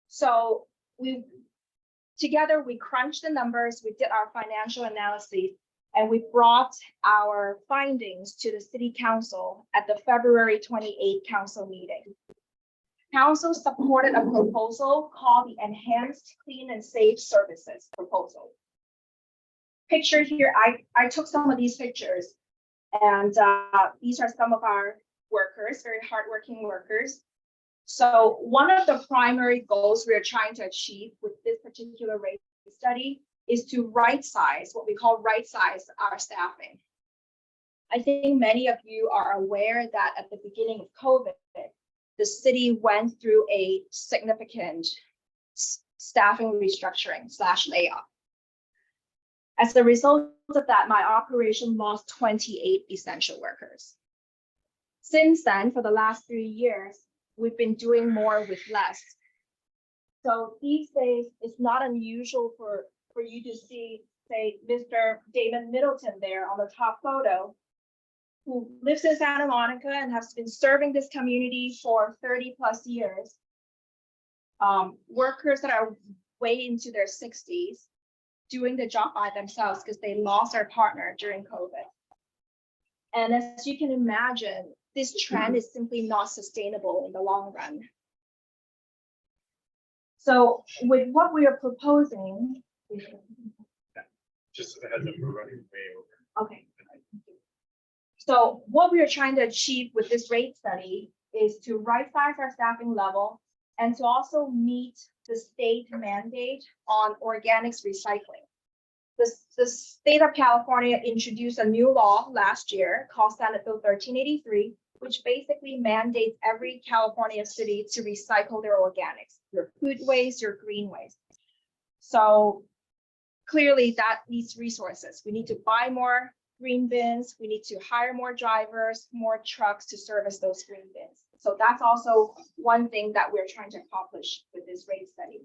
So together we crunched the numbers, we did our financial analysis, and we brought our findings to the city council at the February 28th council meeting. Council supported a proposal called the Enhanced Clean and Safe Services proposal. Picture here, I took some of these pictures, and these are some of our workers, very hardworking workers. So one of the primary goals we are trying to achieve with this particular rate study is to right-size, what we call right-size our staffing. I think many of you are aware that at the beginning of COVID, the city went through a significant staffing restructuring / layoff. As a result of that, my operation lost 28 essential workers. Since then, for the last 3 years, we've been doing more with less. So these days, it's not unusual for you to see, say, Mr. Damon Middleton there on the top photo, who lives in Santa Monica and has been serving this community for 30+ years. Workers that are way into their 60s, doing the job by themselves because they lost their partner during COVID. And as you can imagine, this trend is simply not sustainable in the long run. So with what we are proposing, Just a heads up, we're running way over. okay. So what we are trying to achieve with this rate study is to right-size our staffing level and to also meet the state mandate on organics recycling. The state of California introduced a new law last year called Senate Bill 1383, which basically mandates every California city to recycle their organics, your food waste, your green waste. So clearly that needs resources. We need to buy more green bins. We need to hire more drivers, more trucks to service those green bins. So that's also one thing that we're trying to accomplish with this rate study.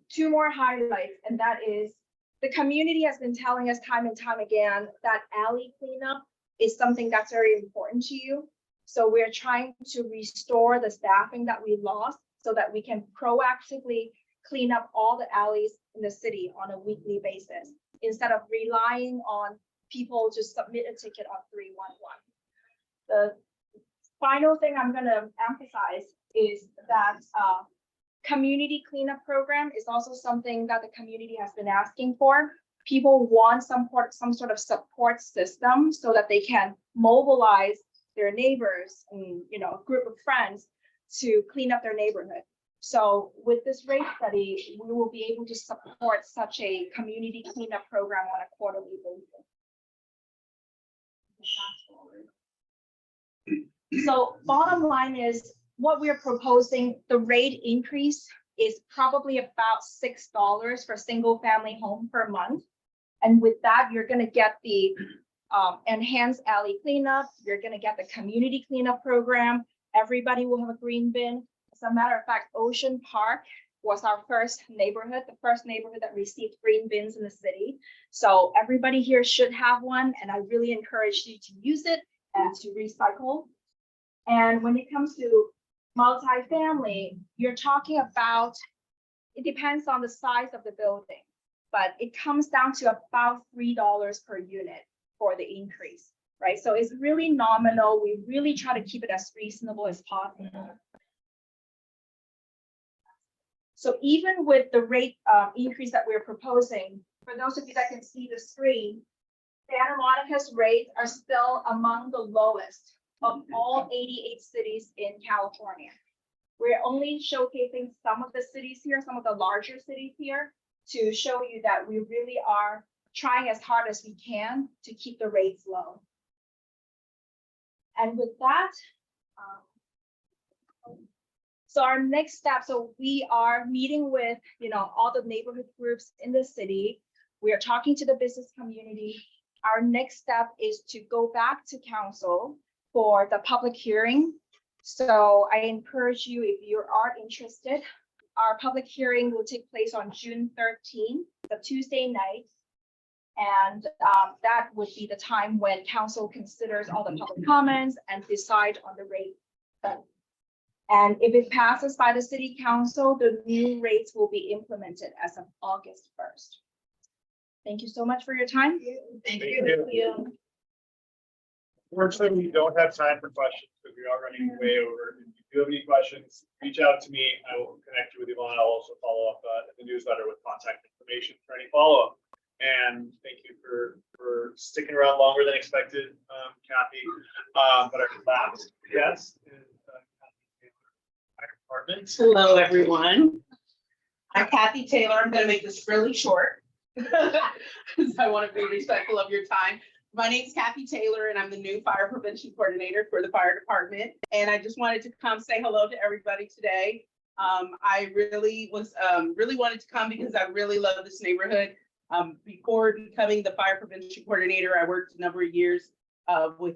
2 more highlights, and that is the community has been telling us time and time again that alley cleanup is something that's very important to you. So we're trying to restore the staffing that we lost so that we can proactively clean up all the alleys in the city on a weekly basis, instead of relying on people to submit a ticket on 311. The final thing I'm going to emphasize is that community cleanup program is also something that the community has been asking for. People want some sort of support system so that they can mobilize their neighbors and a group of friends to clean up their neighborhood. So with this rate study, we will be able to support such a community cleanup program on a quarterly basis. So bottom line is what we are proposing, the rate increase is probably about $6 for single family home per month. And with that, you're going to get the enhanced alley cleanup. You're going to get the community cleanup program. Everybody will have a green bin. As a matter of fact, Ocean Park was our first neighborhood, the first neighborhood that received green bins in the city. So everybody here should have one. And I really encourage you to use it and to recycle. And when it comes to multifamily, you're talking about, it depends on the size of the building, but it comes down to about $3 per unit for the increase, right? So it's really nominal. We really try to keep it as reasonable as possible. So even with the rate increase that we're proposing, for those of you that can see the screen, Santa Monica's rates are still among the lowest of all 88 cities in California. We're only showcasing some of the cities here, some of the larger cities here, to show you that we really are trying as hard as we can to keep the rates low. And with that, so our next step, so we are meeting with, all the neighborhood groups in the city. We are talking to the business community. Our next step is to go back to council for the public hearing. So I encourage you, if you are interested, our public hearing will take place on June 13th, the Tuesday night. And that would be the time when council considers all the public comments and decide on the rate. And if it passes by the city council, the new rates will be implemented as of August 1st. Thank you so much for your time. Thank you. Unfortunately, we don't have time for questions because we are running way over. If you do have any questions, reach out to me. I will connect you with Yvonne. I'll also follow up in the newsletter with contact information for any follow-up. And thank you for sticking around longer than expected, Cathy. But our last guest is Cathy Taylor, Fire Department. Hello, everyone. I'm Cathy Taylor. I'm going to make this really short because I want to be respectful of your time. My name is Cathy Taylor, and I'm the new fire prevention coordinator for the fire department. And I just wanted to come say hello to everybody today. I really wanted to come because I really love this neighborhood. Before becoming the fire prevention coordinator, I worked a number of years with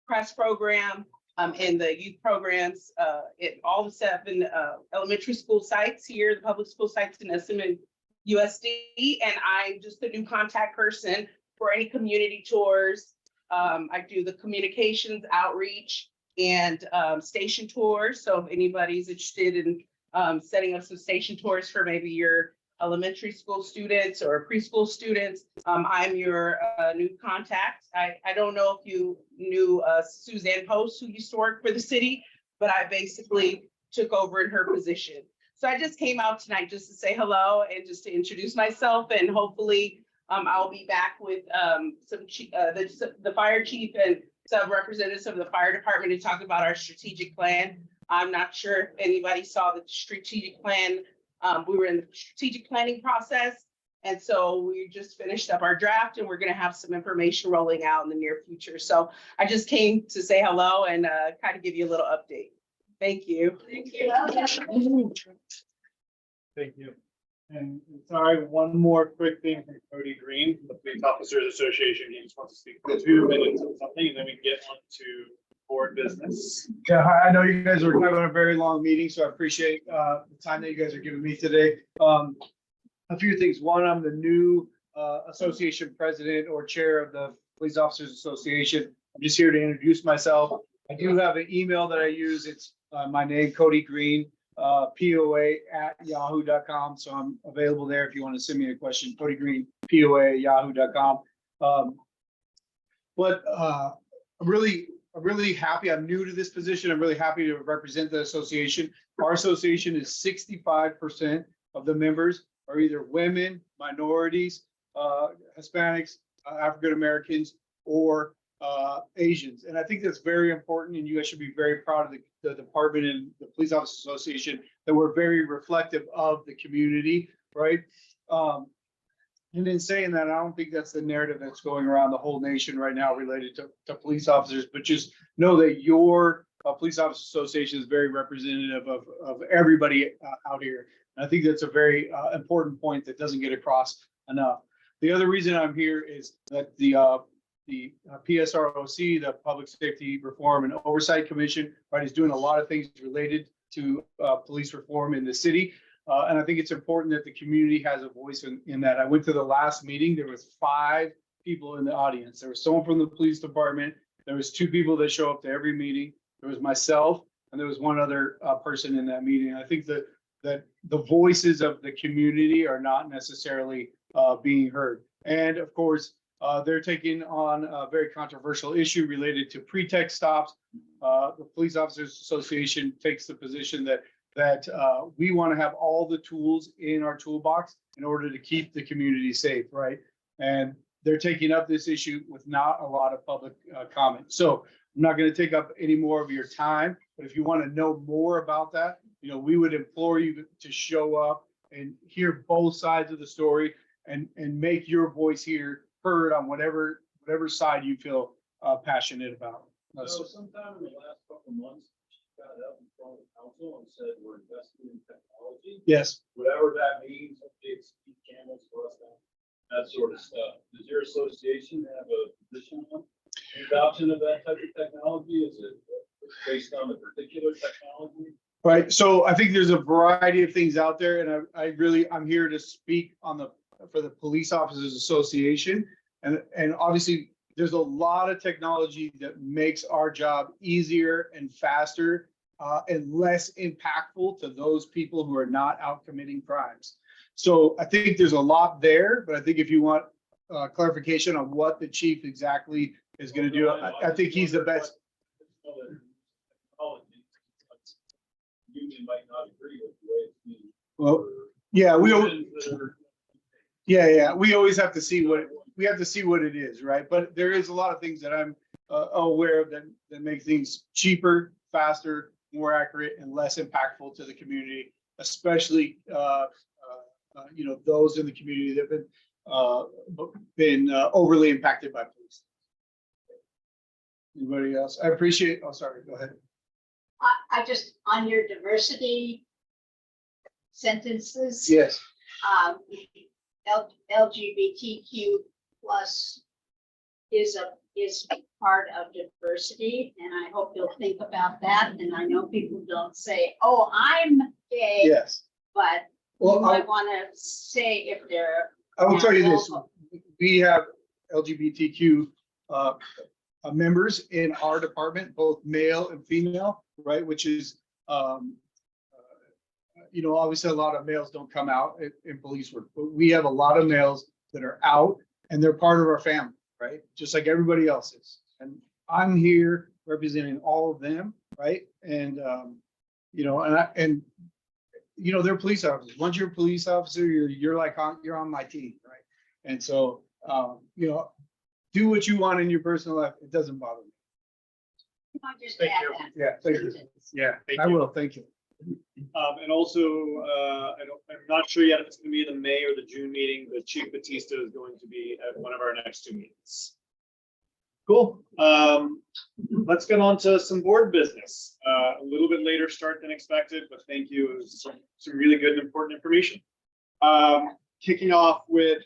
press program and the youth programs at all the 7 elementary school sites here, the public school sites in SMFD, and I'm just a new contact person for any community tours. I do the communications outreach and station tours. So if anybody's interested in setting up some station tours for maybe your elementary school students or preschool students, I'm your new contact. I don't know if you knew Suzanne Post, who used to work for the city, but I basically took over in her position. So I just came out tonight just to say hello and just to introduce myself, and hopefully I'll be back with the fire chief and some representatives of the fire department to talk about our strategic plan. I'm not sure if anybody saw the strategic plan. We were in the strategic planning process. And so we just finished up our draft, and we're going to have some information rolling out in the near future. So I just came to say hello and kind of give you a little update. Thank you. Thank you. Thank you. And sorry, one more quick thing from Cody Green from the Police Officers Association. He just wants to speak for 2 minutes on something, and then we get on to board business. Yeah, hi, I know you guys are having a very long meeting, so I appreciate the time that you guys are giving me today. A few things. One, I'm the new association president or chair of the Police Officers Association. I'm just here to introduce myself. I do have an email that I use. It's my name, Cody Green, POA@yahoo.com. So I'm available there if you want to send me a question. Cody Green, POA@yahoo.com. But I'm really happy. I'm new to this position. I'm really happy to represent the association. Our association is 65% of the members are either women, minorities, Hispanics, African Americans, or Asians. And I think that's very important. And you guys should be very proud of the department and the Police Officers Association that we're very reflective of the community, right? And in saying that, I don't think that's the narrative that's going around the whole nation right now related to police officers, but just know that your Police Officers Association is very representative of everybody out here. And I think that's a very important point that doesn't get across enough. The other reason I'm here is that the PSROC, the Public Safety Reform and Oversight Commission, right, is doing a lot of things related to police reform in the city. And I think it's important that the community has a voice in that. I went to the last meeting. There was 5 people in the audience. There was someone from the police department. There was 2 people that show up to every meeting. There was myself, and there was one other person in that meeting. And I think that the voices of the community are not necessarily being heard. And of course, they're taking on a very controversial issue related to pretext stops. The Police Officers Association takes the position that we want to have all the tools in our toolbox in order to keep the community safe, right? And they're taking up this issue with not a lot of public comment. So I'm not going to take up any more of your time, but if you want to know more about that, we would implore you to show up and hear both sides of the story and make your voice heard on whatever side you feel passionate about. So sometime in the last couple of months, she got up in front of the council and said, we're investing in technology. Yes. Whatever that means, updates, speed cameras for us, that sort of stuff. Does your association have a position on adoption of that type of technology? Is it based on a particular technology? Right. So I think there's a variety of things out there, and I'm here to speak for the Police Officers Association. And obviously there's a lot of technology that makes our job easier and faster and less impactful to those people who are not out committing crimes. So I think there's a lot there, but I think if you want clarification on what the chief exactly is going to do, I think he's the best. Union might not agree with the way it's being. Well, yeah, we always have to see what it is, right? But there is a lot of things that I'm aware of that make things cheaper, faster, more accurate, and less impactful to the community, especially those in the community that have been overly impacted by police. Anybody else? I appreciate. Oh, sorry. Go ahead. I just, on your diversity sentences. Yes. LGBTQ plus is part of diversity, and I hope you'll think about that. And I know people don't say, "Oh, I'm gay," Yes. but you might want to say if they're. I will tell you this: we have LGBTQ members in our department, both male and female, right? Which is, obviously a lot of males don't come out in police work, but we have a lot of males that are out and they're part of our family, right? Just like everybody else is. And I'm here representing all of them, right? And, they're police officers. Once you're a police officer, you're on my team, right? And so, do what you want in your personal life. It doesn't bother me. Thank you. Yeah, thank you. Yeah, Thank I you. will. Thank you. And also, I'm not sure yet if it's going to be the May or the June meeting, but Chief Batista is going to be at one of our next two meetings. Cool. Let's get on to some board business. A little bit later start than expected, but thank you. It was some really good and important information. Kicking off with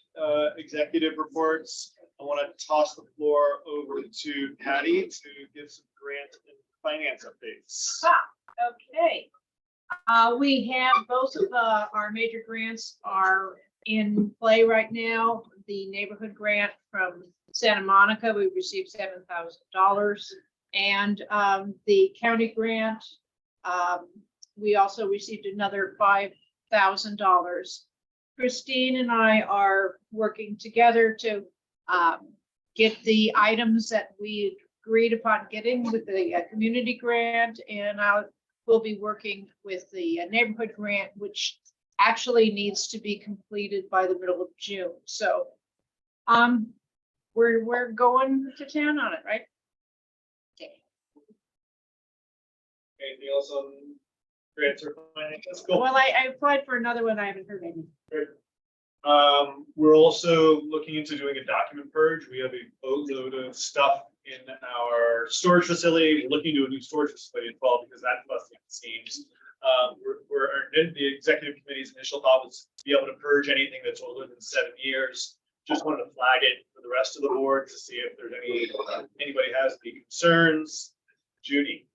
executive reports, I want to toss the floor over to Patty to give some grant and finance updates. Okay. We have both of our major grants are in play right now. The neighborhood grant from Santa Monica, we received $7,000, and the county grant, we also received another $5,000. Christine and I are working together to get the items that we agreed upon getting with the community grant, and we'll be working with the neighborhood grant, which actually needs to be completed by the middle of June. So we're going to town on it, right? Okay. Anything else on grants or finance? Let's go. Well, I applied for another one. I haven't heard anything. Great. We're also looking into doing a document purge. We have a boatload of stuff in our storage facility. We're looking to do a new storage facility as well because that's busting at the seams. The executive committee's initial thought was to be able to purge anything that's older than 7 years. Just wanted to flag it for the rest of the board to see if there's anybody has any concerns. Judy.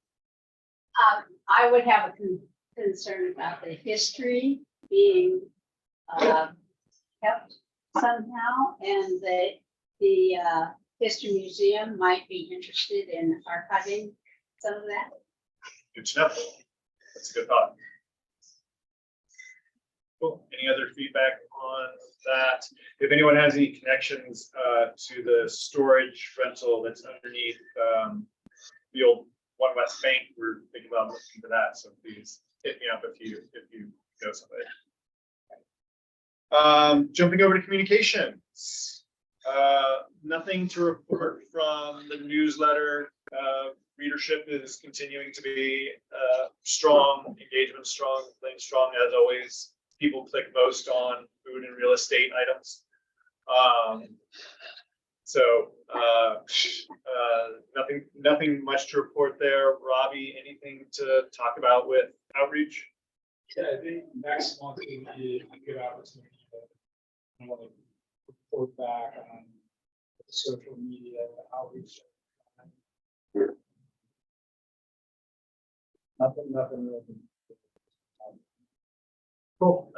I would have a concern about the history being kept somehow, and the History Museum might be interested in archiving some of that. Good to know. That's a good thought. Cool. Any other feedback on that? If anyone has any connections to the storage rental that's underneath the old One West Bank, we're thinking about looking into that. So please hit me up if you know somebody. Jumping over to communications. Nothing to report from the newsletter. Readership is continuing to be strong, engagement strong, playing strong as always. People click most on food and real estate items. Nothing much to report there. Robbie, anything to talk about with outreach? Yeah, I think next month would be a good opportunity to want to report back on the social media outreach. Nothing really. Cool.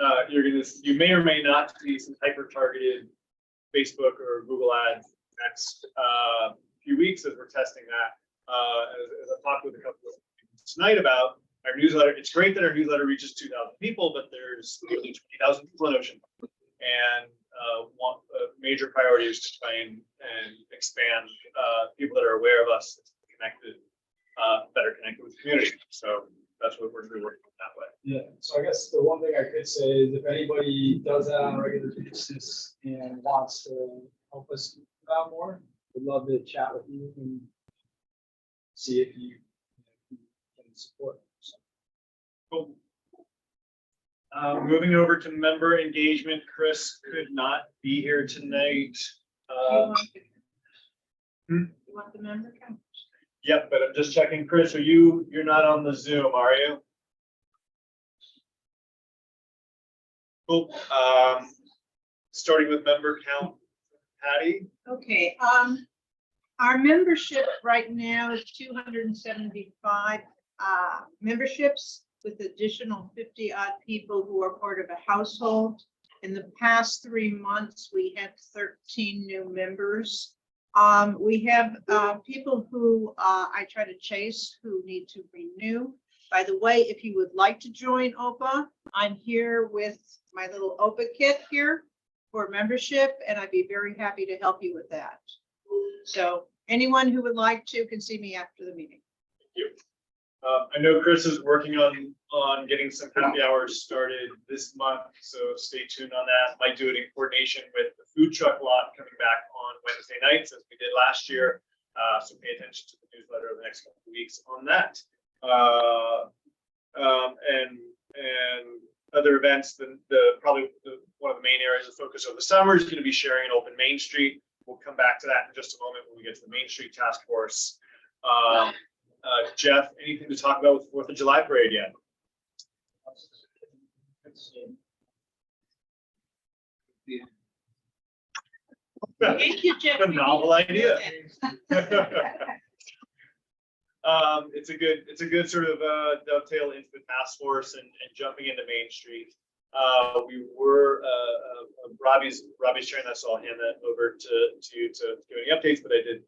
You may or may not see some hyper-targeted Facebook or Google ads next few weeks as we're testing that. As I've talked with a couple of people tonight about our newsletter, it's great that our newsletter reaches 2,000 people, but there's nearly 20,000 people in Ocean. And one major priority is to try and expand people that are aware of us, connected, better connected with the community. So that's what we're working on that way. Yeah, so I guess the one thing I could say is if anybody does that on a regular basis and wants to help us out more, we'd love to chat with you and see if you can support. So. Cool. Moving over to member engagement, Chris could not be here tonight. You want the member count? Yep, but I'm just checking, Chris, you're not on the Zoom, are you? Cool. Starting with member count, Patty. Okay, our membership right now is 275 memberships with additional 50 odd people who are part of a household. In the past 3 months, we had 13 new members. We have people who I try to chase who need to renew. By the way, if you would like to join OPA, I'm here with my little OPA kit here for membership, and I'd be very happy to help you with that. So anyone who would like to can see me after the meeting. Thank you. I know Chris is working on getting some happy hours started this month, so stay tuned on that. Might do it in coordination with the food truck lot coming back on Wednesday nights as we did last year. So pay attention to the newsletter over the next couple of weeks on that. And other events, probably one of the main areas of focus over the summer is going to be sharing an open Main Street. We'll come back to that in just a moment when we get to the Main Street Task Force. Jeff, anything to talk about with 4th of July parade yet? Thank you, Jeff. A novel idea. It's a good sort of dovetail into the task force and jumping into Main Street. We were Robbie's sharing that, so I'll hand that over to you to give any updates. But I did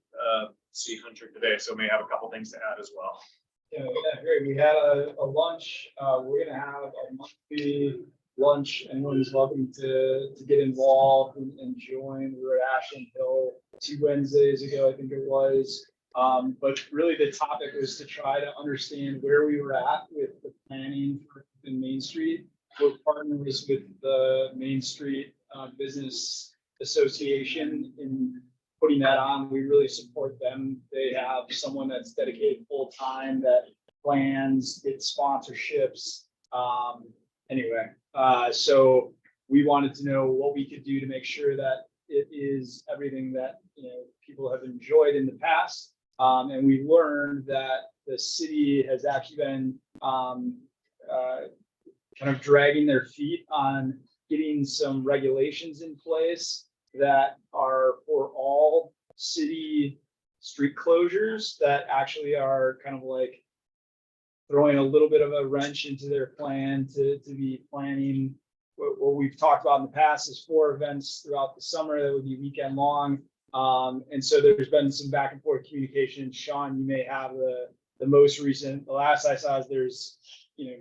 see Hunter today, so may have a couple things to add as well. Yeah, great. We had a lunch. We're gonna have a monthly lunch. Anyone's welcome to get involved and join. We were at Ashland Hill 2 Wednesdays ago, I think it was. But really the topic was to try to understand where we were at with the planning for Main Street. We're partners with the Main Street Business Association in putting that on. We really support them. They have someone that's dedicated full time that plans, gets sponsorships. So we wanted to know what we could do to make sure that it is everything that people have enjoyed in the past. And we learned that the city has actually been kind of dragging their feet on getting some regulations in place that are for all city street closures that actually are kind of like throwing a little bit of a wrench into their plan to be planning. What we've talked about in the past is 4 events throughout the summer that would be weekend long. And so there's been some back and forth communication. Sean, you may have the most recent, the last I saw is there's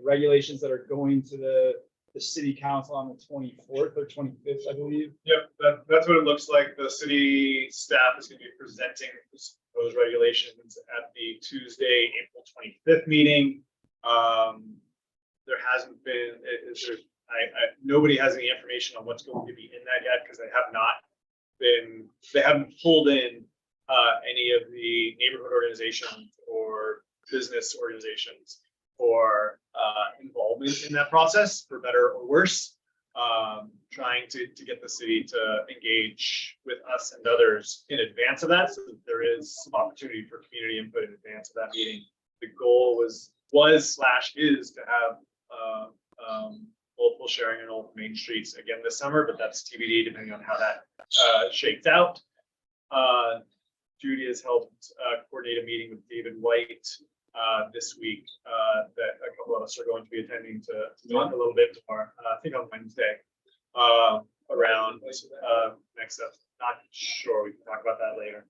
regulations that are going to the city council on the 24th or 25th, I believe. Yep, that's what it looks like. The city staff is going to be presenting those regulations at the Tuesday, April 25th meeting. There hasn't been, nobody has any information on what's going to be in that yet because they have not they haven't pulled in any of the neighborhood organizations or business organizations for involvement in that process, for better or worse. Trying to get the city to engage with us and others in advance of that, so that there is some opportunity for community input in advance of that meeting. The goal was / is to have multiple sharing on all main streets again this summer, but that's TBD depending on how that shakes out. Judy has helped coordinate a meeting with David White this week that a couple of us are going to be attending to talk a little bit more, I think on Wednesday, around next up. Not sure, we can talk about that later.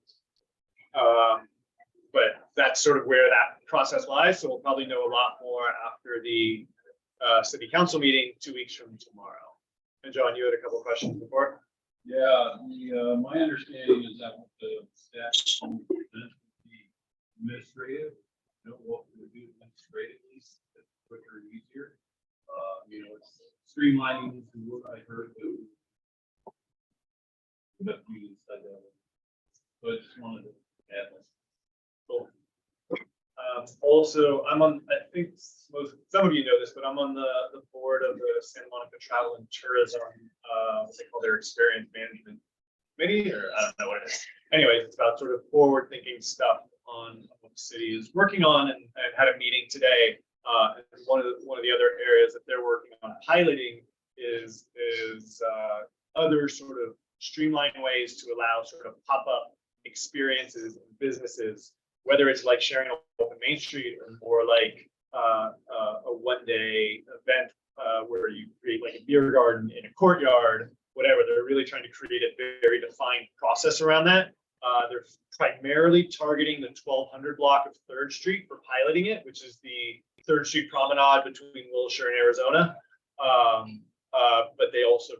But that's sort of where that process lies. So we'll probably know a lot more after the city council meeting 2 weeks from tomorrow. And John, you had a couple of questions before. Yeah, my understanding is that the staff will be administrative, what we do administratively, it's quicker and easier. It's streamlining what I heard. But you said that. So I just wanted to add that. Cool. Also, I'm on, I think some of you know this, but I'm on the board of the Santa Monica Travel and Tourism, what they call their experience management committee, or I don't know what it is. Anyways, it's about sort of forward thinking stuff on what the city is working on, and had a meeting today. And one of the other areas that they're working on piloting is other sort of streamlined ways to allow sort of pop-up experiences and businesses, whether it's like sharing an open Main Street or more like a one-day event where you create like a beer garden in a courtyard, whatever. They're really trying to create a very defined process around that. They're primarily targeting the 1200 block of 3rd Street for piloting it, which is the 3rd Street promenade between Wilshire and Arizona. But they also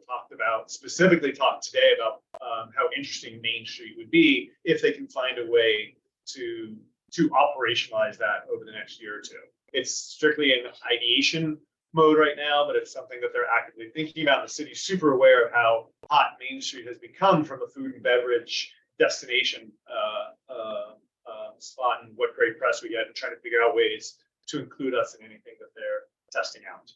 specifically talked today about how interesting Main Street would be if they can find a way to operationalize that over the next year or two. It's strictly in ideation mode right now, but it's something that they're actively thinking about. The city's super aware of how hot Main Street has become from a food and beverage destination spot, and what great press we get, and trying to figure out ways to include us in anything that they're testing out.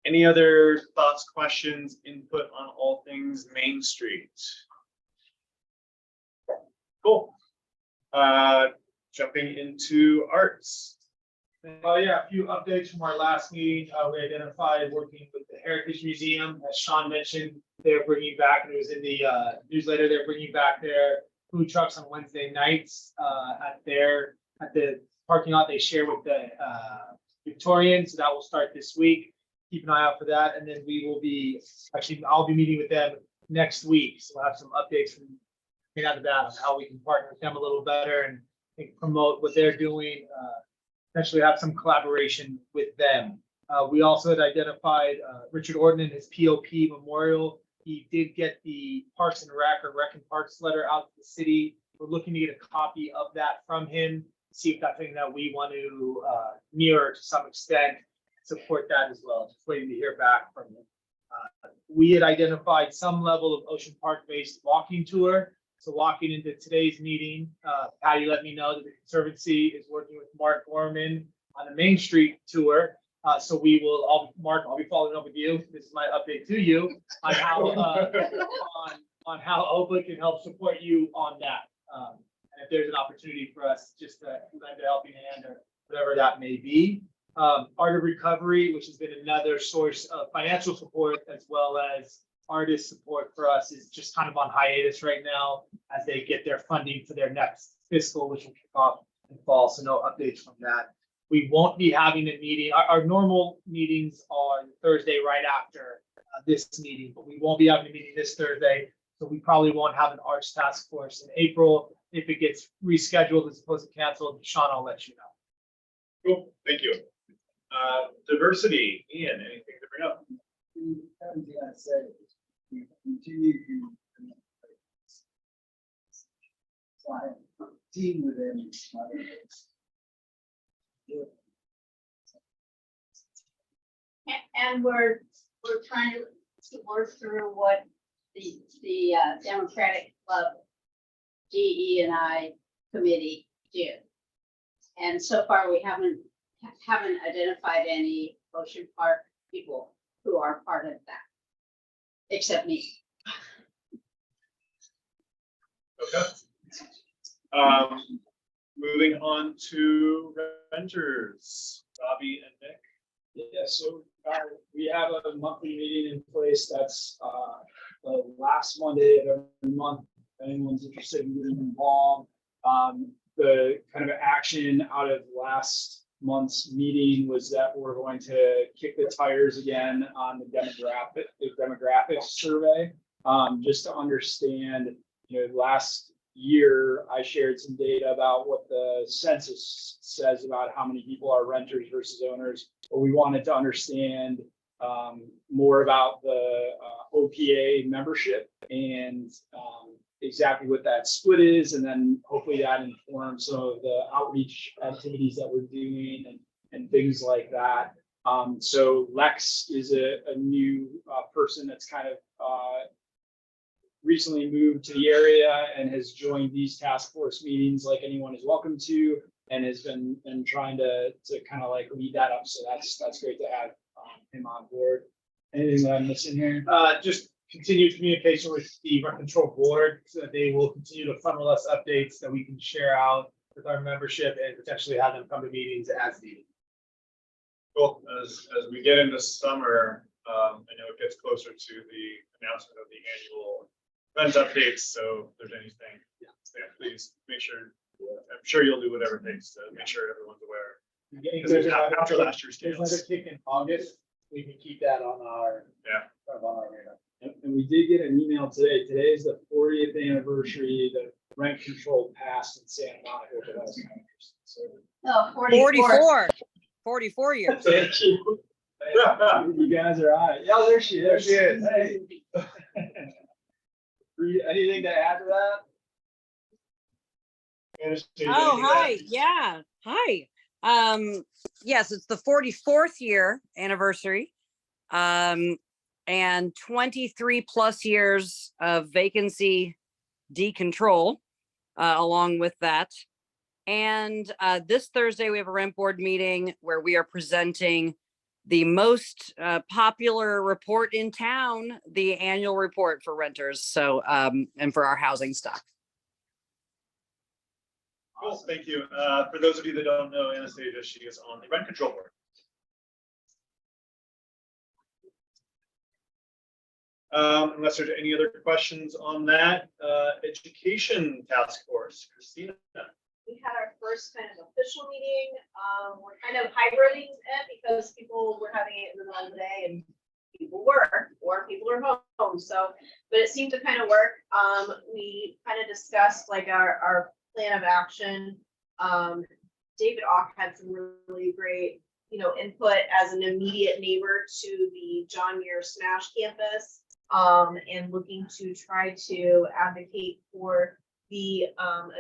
Any other thoughts, questions, input on all things Main Street? Cool. Jumping into arts. Yeah, a few updates from our last meeting. We identified working with the Heritage Museum, as Sean mentioned, they're bringing back, and it was in the newsletter, they're bringing back their food trucks on Wednesday nights at the parking lot they share with the Victorian. So that will start this week. Keep an eye out for that. And then I'll be meeting with them next week. So we'll have some updates from out of that on how we can partner with them a little better and promote what they're doing. Potentially have some collaboration with them. We also had identified Richard Orton and his POP memorial. He did get the Parks and Rec or Rec and Parks letter out to the city. We're looking to get a copy of that from him, see if that's something that we want to mirror to some extent, support that as well. Just waiting to hear back from him. We had identified some level of Ocean Park-based walking tour. So walking into today's meeting, Patty let me know that the Conservancy is working with Mark Gorman on a Main Street tour. So we will, Mark, I'll be following up with you. This is my update to you on how on how OPA can help support you on that. And if there's an opportunity for us just to lend a helping hand or whatever that may be. Art of Recovery, which has been another source of financial support as well as artist support for us, is just kind of on hiatus right now as they get their funding for their next fiscal, which will kick off in fall. So no updates from that. We won't be having a meeting. Our normal meetings are Thursday right after this meeting, but we won't be having a meeting this Thursday. So we probably won't have an arts task force in April. If it gets rescheduled as opposed to canceled, Sean, I'll let you know. Cool, thank you. Diversity, Ian, anything to bring up? Everything I said, we continue to team with them. And we're trying to work through what the Democratic Club DE&I committee did. And so far, we haven't identified any Ocean Park people who are part of that, except me. Okay. Moving on to renters, Robbie and Nick. Yeah, so we have a monthly meeting in place. That's the last Monday of every month. If anyone's interested in getting involved, the kind of action out of last month's meeting was that we're going to kick the tires again on the demographics survey, just to understand. Last year I shared some data about what the census says about how many people are renters versus owners, but we wanted to understand more about the OPA membership and exactly what that split is, and then hopefully that informs some of the outreach activities that we're doing and things like that. So Lex is a new person that's kind of recently moved to the area and has joined these task force meetings like anyone is welcome to, and has been trying to kind of like lead that up. So that's great to have him on board. Anything that I'm missing here? Just continued communication with the rent control board, so that they will continue to funnel us updates that we can share out with our membership and potentially have them come to meetings as needed. Cool. As we get into summer, I know it gets closer to the announcement of the annual event updates. So if there's anything, yeah, please make sure. I'm sure you'll do whatever it takes to make sure everyone's aware. After last year's There's chaos. another kick in August. We can keep that on our on our radar. And we did get an email today. Today is the 40th anniversary that rent control passed in Santa Monica. Oh, 44. 44 years. Thank you. You guys are on it. Yeah, there she is. There she is. Hey. Anything to add to that? Oh, hi. Yeah. Hi. Yes, it's the 44th year anniversary. And 23 plus years of vacancy decontrol along with that. And this Thursday, we have a rent board meeting where we are presenting the most popular report in town, the annual report for renters. So, and for our housing stock. Cool, thank you. For those of you that don't know Anastasia, she is on the rent control board. Unless there's any other questions on that, education task force, Christina. We had our first kind of official meeting. We're kind of hybriding it because people were having it in the middle of the day and people work or people are home. So, but it seemed to kind of work. We kind of discussed like our plan of action. David Ock had some really great, input as an immediate neighbor to the John Muir Smash campus, and looking to try to advocate for the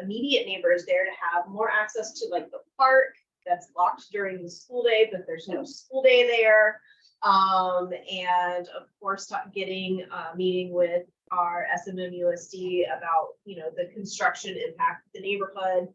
immediate neighbors there to have more access to like the park that's locked during the school day, but there's no school day there. And of course, getting a meeting with our SMMUSD about, the construction impact of the neighborhood.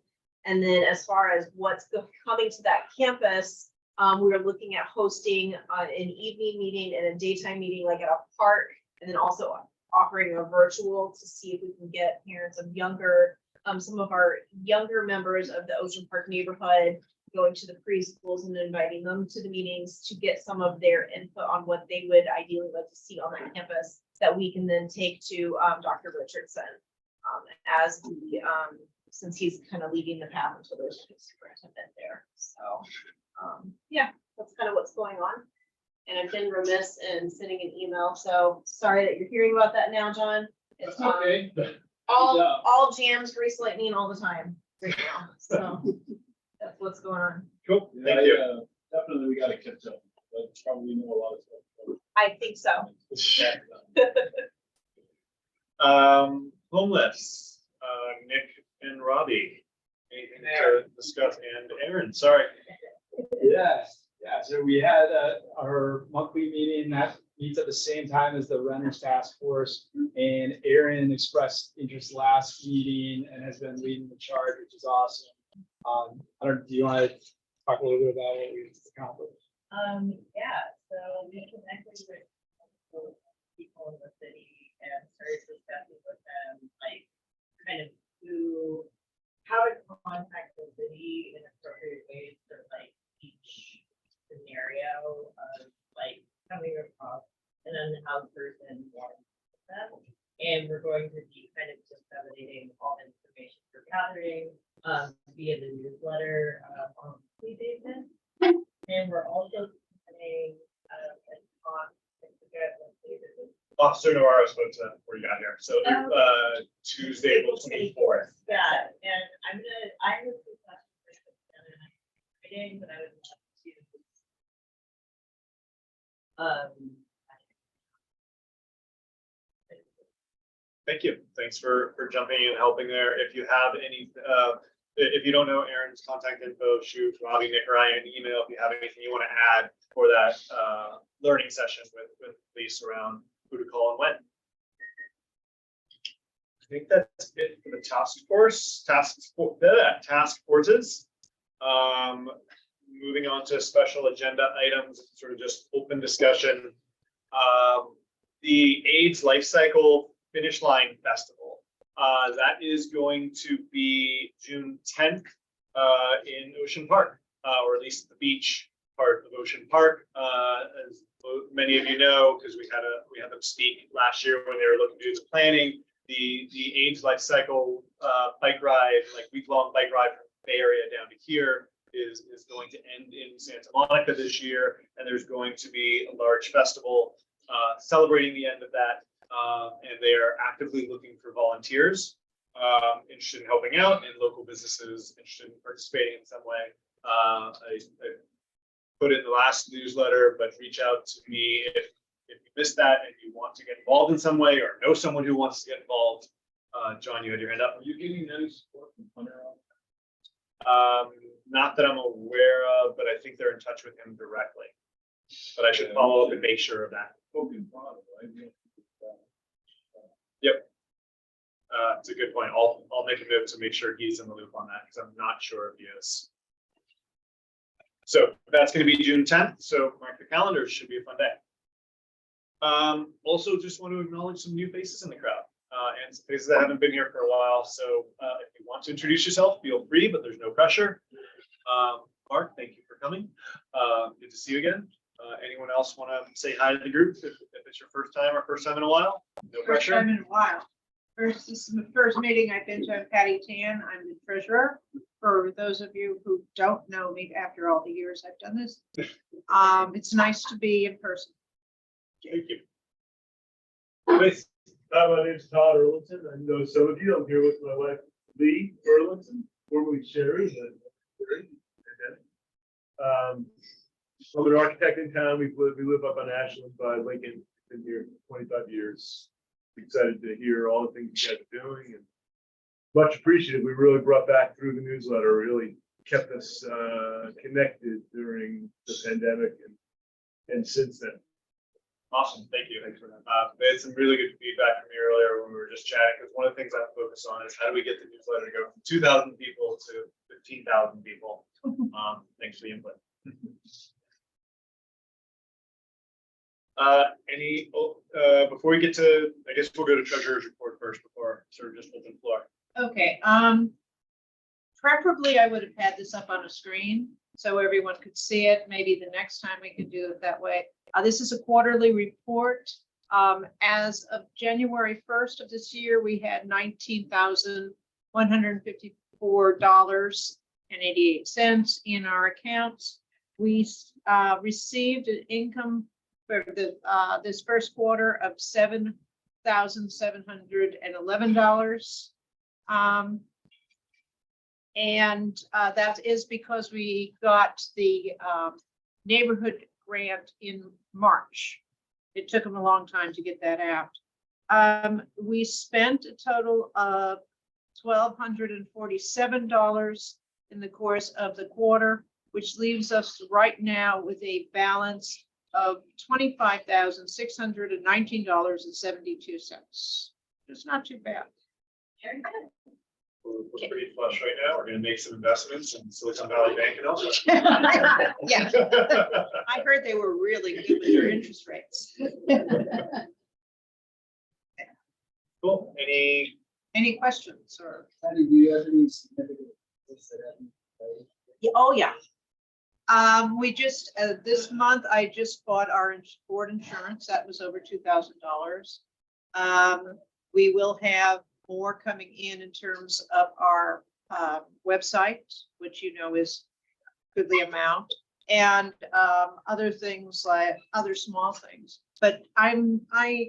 And then as far as what's coming to that campus, we were looking at hosting an evening meeting and a daytime meeting, like at a park, and then also offering a virtual to see if we can get parents of some of our younger members of the Ocean Park neighborhood going to the preschools and inviting them to the meetings to get some of their input on what they would ideally like to see on that campus that we can then take to Dr. Richardson as the since he's kind of leading the path until there's a superintendent there. So yeah, that's kind of what's going on. And I've been remiss in sending an email. So sorry that you're hearing about that now, John. It's Okay. all jams, grease lightning all the time right now. So that's what's going on. Cool, Yeah, thank you. definitely, we gotta catch up. But probably know a lot of stuff. I think so. Homeless, Nick and Robbie. Anything to discuss? And Aaron, sorry. Yes. Yeah, so we had our monthly meeting that meets at the same time as the Renters Task Force. And Aaron expressed interest last meeting and has been leading the charge, which is awesome. Do you want to talk a little bit about what we've accomplished? Yeah, so we connected with people in the city and started discussing with them, like, kind of how to contact the city in appropriate ways for like each scenario of like coming across an unhoused person wanting them. And we're going to be kind of disseminating all the information we're gathering via the newsletter on a weekly basis. And we're also planning a talk. I forget what date it is. Officer Navarro spoke to that before you got here. So Tuesday, April 24th. Yeah, and I was the meeting, but I would love to. Thank you. Thanks for jumping in and helping there. If you have any, if you don't know Aaron's contact info, shoot Robbie, Nick, or I an email if you have anything you want to add for that learning session with police around who to call and when. I think that's it for the task forces. Moving on to special agenda items, sort of just open discussion. The AIDS Life Cycle Finish Line Festival. That is going to be June 10th in Ocean Park, or at least the beach part of Ocean Park. As many of you know, because we had them speak last year when they were looking to do the planning. The AIDS Life Cycle bike ride, like week-long bike ride from the Bay Area down to here, is going to end in Santa Monica this year, and there's going to be a large festival celebrating the end of that. And they are actively looking for volunteers interested in helping out, and local businesses interested in participating in some way. I put it in the last newsletter, but reach out to me if you missed that and you want to get involved in some way or know someone who wants to get involved. John, you had your hand up. Are you getting any support from Hunter? Not that I'm aware of, but I think they're in touch with him directly. But I should follow up and make sure of that. Yep. It's a good point. I'll make a note to make sure he's in the loop on that, because I'm not sure if he is. So that's going to be June 10th. So mark the calendar. Should be a fun day. Also, just want to acknowledge some new faces in the crowd and some faces that haven't been here for a while. So if you want to introduce yourself, feel free, but there's no pressure. Mark, thank you for coming. Good to see you again. Anyone else want to say hi to the group if it's your first time or first time in a while? No First pressure. time in a while. This is the first meeting I've been to. I'm Cathy Taylor. I'm the treasurer. For those of you who don't know me after all the years I've done this, it's nice to be in person. Thank you. Nice. My name's Todd Erlinson. I know some of you. I'm here with my wife, Lee Erlinson, formerly Sherry. I'm an architect in town. We live up on Ashland by Lincoln. Been here 25 years. Excited to hear all the things you guys are doing and much appreciated. We really brought back through the newsletter, really kept us connected during the pandemic and since then. Awesome. Thank you. Thanks for that. We had some really good feedback from you earlier when we were just chatting, because one of the things I focus on is how do we get the newsletter to go from 2,000 people to 15,000 people. Thanks for the input. Before we get to, I guess we'll go to treasurer's report first before sort of just open the floor. Okay, preferably I would have had this up on a screen so everyone could see it. Maybe the next time we can do it that way. This is a quarterly report. As of January 1st of this year, we had $19,154.88 in our accounts. We received an income for this first quarter of $7,711. And that is because we got the neighborhood grant in March. It took them a long time to get that out. We spent a total of $1,247 in the course of the quarter. which leaves us right now with a balance of $25,619.72. It's not too bad. Very good. We're pretty flush right now. We're gonna make some investments in Silicon Valley Bank and elsewhere. Yeah, I heard they were really good with their interest rates. Cool. Any questions or? Patty, do you have any significant events that happen? Oh, yeah. We just, this month, I just bought our board insurance. That was over $2,000. We will have more coming in terms of our website, which you know is goodly amount, and other things like other small things. But I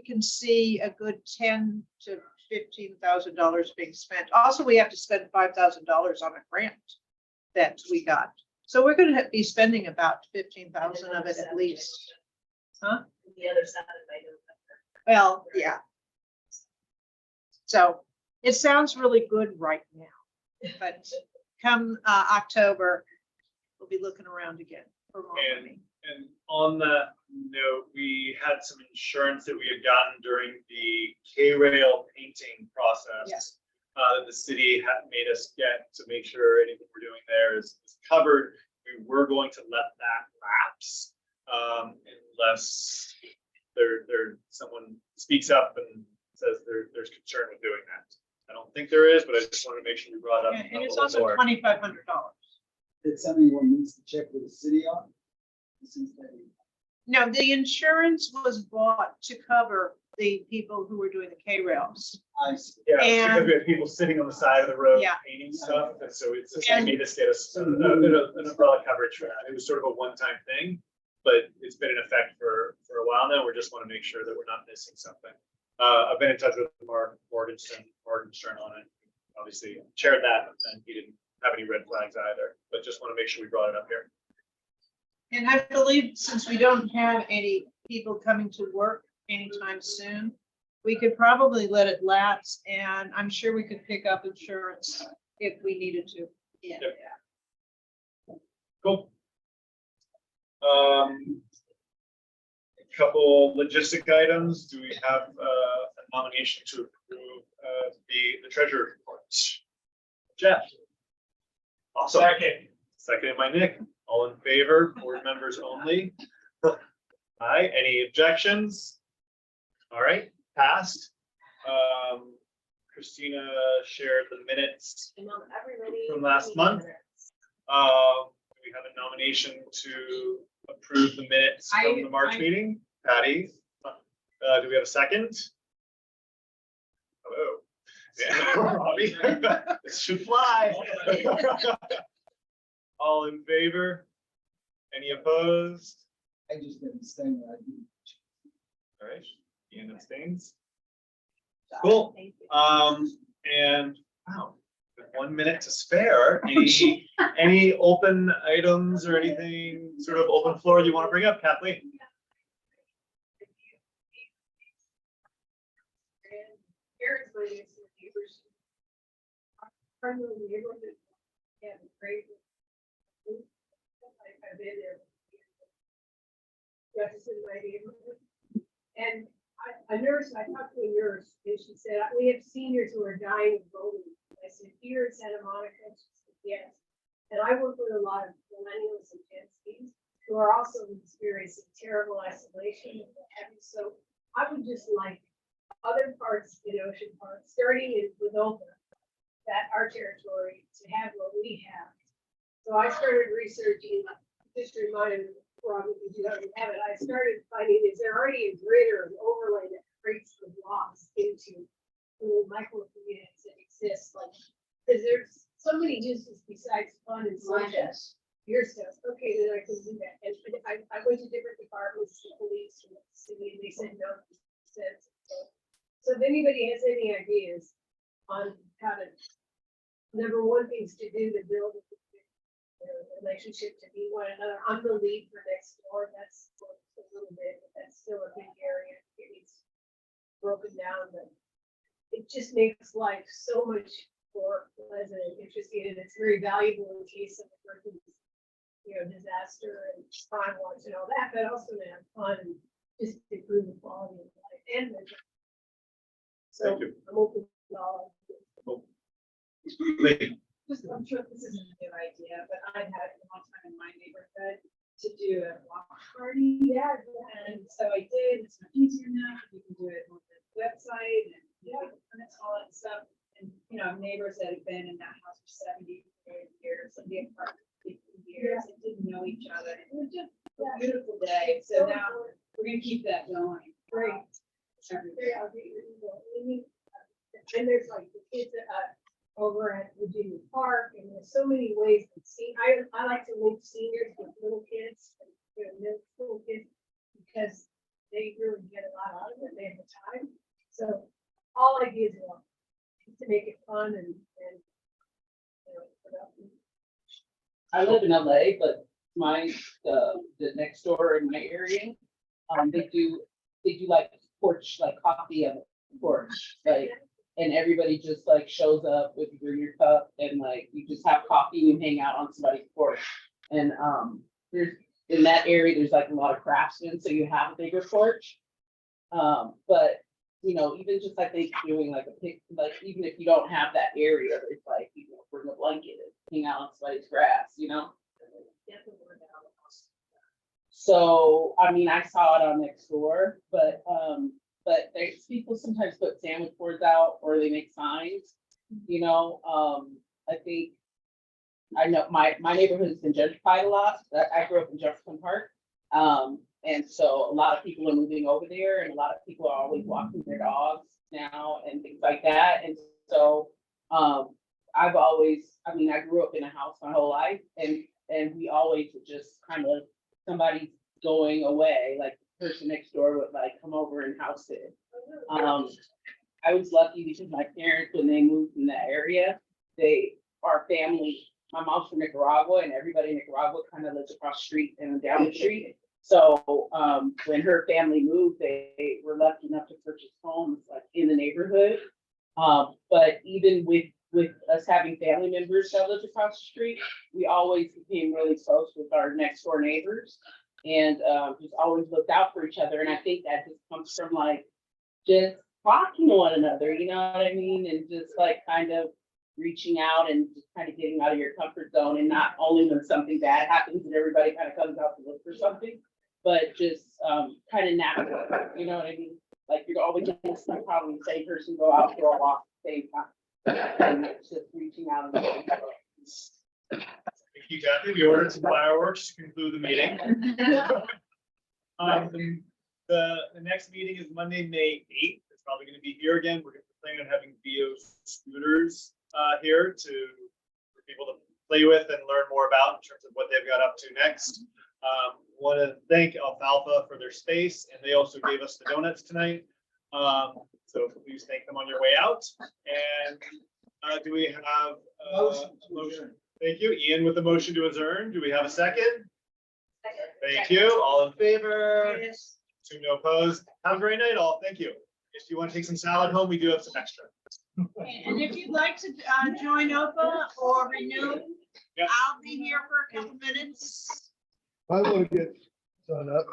can see a good $10,000 to $15,000 being spent. Also, we have to spend $5,000 on a grant that we got. So we're going to be spending about 15,000 of it at least. Huh? The other side of it. Well, yeah. So it sounds really good right now, but come October, we'll be looking around again for more money. And on that note, we had some insurance that we had gotten during the K-rail painting process. Yes. That the city had made us get to make sure anything we're doing there is covered. We were going to let that lapse unless someone speaks up and says there's concern with doing that. I don't think there is, but I just wanted to make sure we brought it up. Yeah, and a it's little also more. $2,500. It's something one needs to check with the city on. Since they- No, the insurance was bought to cover the people who were doing the K-rails. I see. Yeah, And- because we had people sitting on the side of the road Yeah. painting stuff, and so it's just And- made us get an umbrella coverage for that. It was sort of a one-time thing, but it's been in effect for a while now. We just want to make sure that we're not missing something. I've been in touch with Mark Morgenstern on it. Obviously chaired that, and he didn't have any red flags either, but just want to make sure we brought it up here. And I believe since we don't have any people coming to work anytime soon, we could probably let it lapse, and I'm sure we could pick up insurance if we needed to. Yeah. Cool. A couple logistic items. Do we have a nomination to approve the treasurer reports? Jeff. Awesome. Seconded by Nick. All in favor, board members only. Aye, any objections? All right, passed. Christina shared the minutes from last month. We have a nomination to approve the minutes from the March meeting. Patty, do we have a second? Hello. Yeah, Robbie, this should fly. All in favor? Any opposed? I just didn't stand there. All right, Ian abstains. Cool. And wow, with 1 minute to spare. Any open items or anything sort of open floor you want to bring up, Kathleen? I've been there. Just in my neighborhood. And a nurse, I talked to a nurse and she said, we have seniors who are dying of loneliness. I said, here in Santa Monica, she said, yes. And I work with a lot of millennials and Gen Zs who are also experiencing terrible isolation and what have you. So I would just like other parts in Ocean Park, starting with OPA, that our territory, to have what we have. So I started researching, just reminded Robbie, if you haven't have it, I started finding, is there already a grid or an overlay that creates the blocks into little micro communities that exist? Like, because there's so many uses besides fun and such. Your stuff, okay, then I can do that. And I went to different departments, the police, and the city, and they said no. So if anybody has any ideas on how to, number one things to do to build relationship to be one another. I'm the lead for next door. That's a little bit, but that's still a big area. It needs broken down, but it just makes life so much more pleasant and interesting, and it's very valuable in case of emergency. disaster and crime watch and all that, but also to have fun and just improve the quality of life and mental. So Thank you. I'm open to all. Just, I'm sure this isn't a good idea, but I've had it a long time in my neighborhood to do a block party. Yeah. And so I did, it's much easier now, you can do it on the website and, and it's all that stuff. And, neighbors that have been in that house for 70 years, and the apartment for 50 years, and didn't know each other. It was just a beautiful day. So now we're gonna keep that going. Great. And there's like the kids over at Virginia Park, and there's so many ways to see. I like to link seniors with little kids, middle school kids, because they really get a lot out of it. They have the time. So all ideas are to make it fun and productive. I live in LA, but the next door in my area, they do like porch, like coffee on the porch, like, and everybody just like shows up with you bring your cup and like you just have coffee and you hang out on somebody's porch. And there's in that area there's like a lot of craftsmen, so you have a bigger porch. But even just like they doing like a pic, like even if you don't have that area, it's like bring a blanket and hang out on somebody's grass, So, I mean, I saw it on next door, but there's people sometimes put sandwich boards out or they make signs, I think, I know my neighborhood has been gentrified a lot. I grew up in Jefferson Park. And so a lot of people are moving over there and a lot of people are always walking their dogs now and things like that. And so, I grew up in a house my whole life and we always would just kind of, somebody going away, like the person next door would like come over and house it. I was lucky because my parents, when they moved in that area, our family, my mom's from Nicaragua and everybody in Nicaragua kind of lives across the street and down the street. So when her family moved, they were lucky enough to purchase homes like in the neighborhood. But even with us having family members that lived across the street, we always became really close with our next door neighbors and just always looked out for each other. And I think that just comes from like just talking to one another, you know what I mean? And just like kind of reaching out and just kind of getting out of your comfort zone, and not only when something bad happens and everybody kind of comes out to look for something, but just kind of natural, you know what I mean? Like you're always going to see probably the same person go out for a walk at the same time. And it's just reaching out. Thank you, Cathy. We ordered some fireworks to conclude the meeting. The next meeting is Monday, May 8th. It's probably going to be here again. We're planning on having VO scooters here for people to play with and learn more about in terms of what they've got up to next. Want to thank Alfalfa for their space, and they also gave us the donuts tonight. So please thank them on your way out. And do we have a motion? Thank you. Ian with the motion to adjourn. Do we have a second? Thank you. All in favor? Yes. 2 no opposed. Have a great night, all. Thank you. If you want to take some salad home, we do have some extra. And if you'd like to join OPA or renew, Yep. I'll be here for a couple minutes. I want to get done up.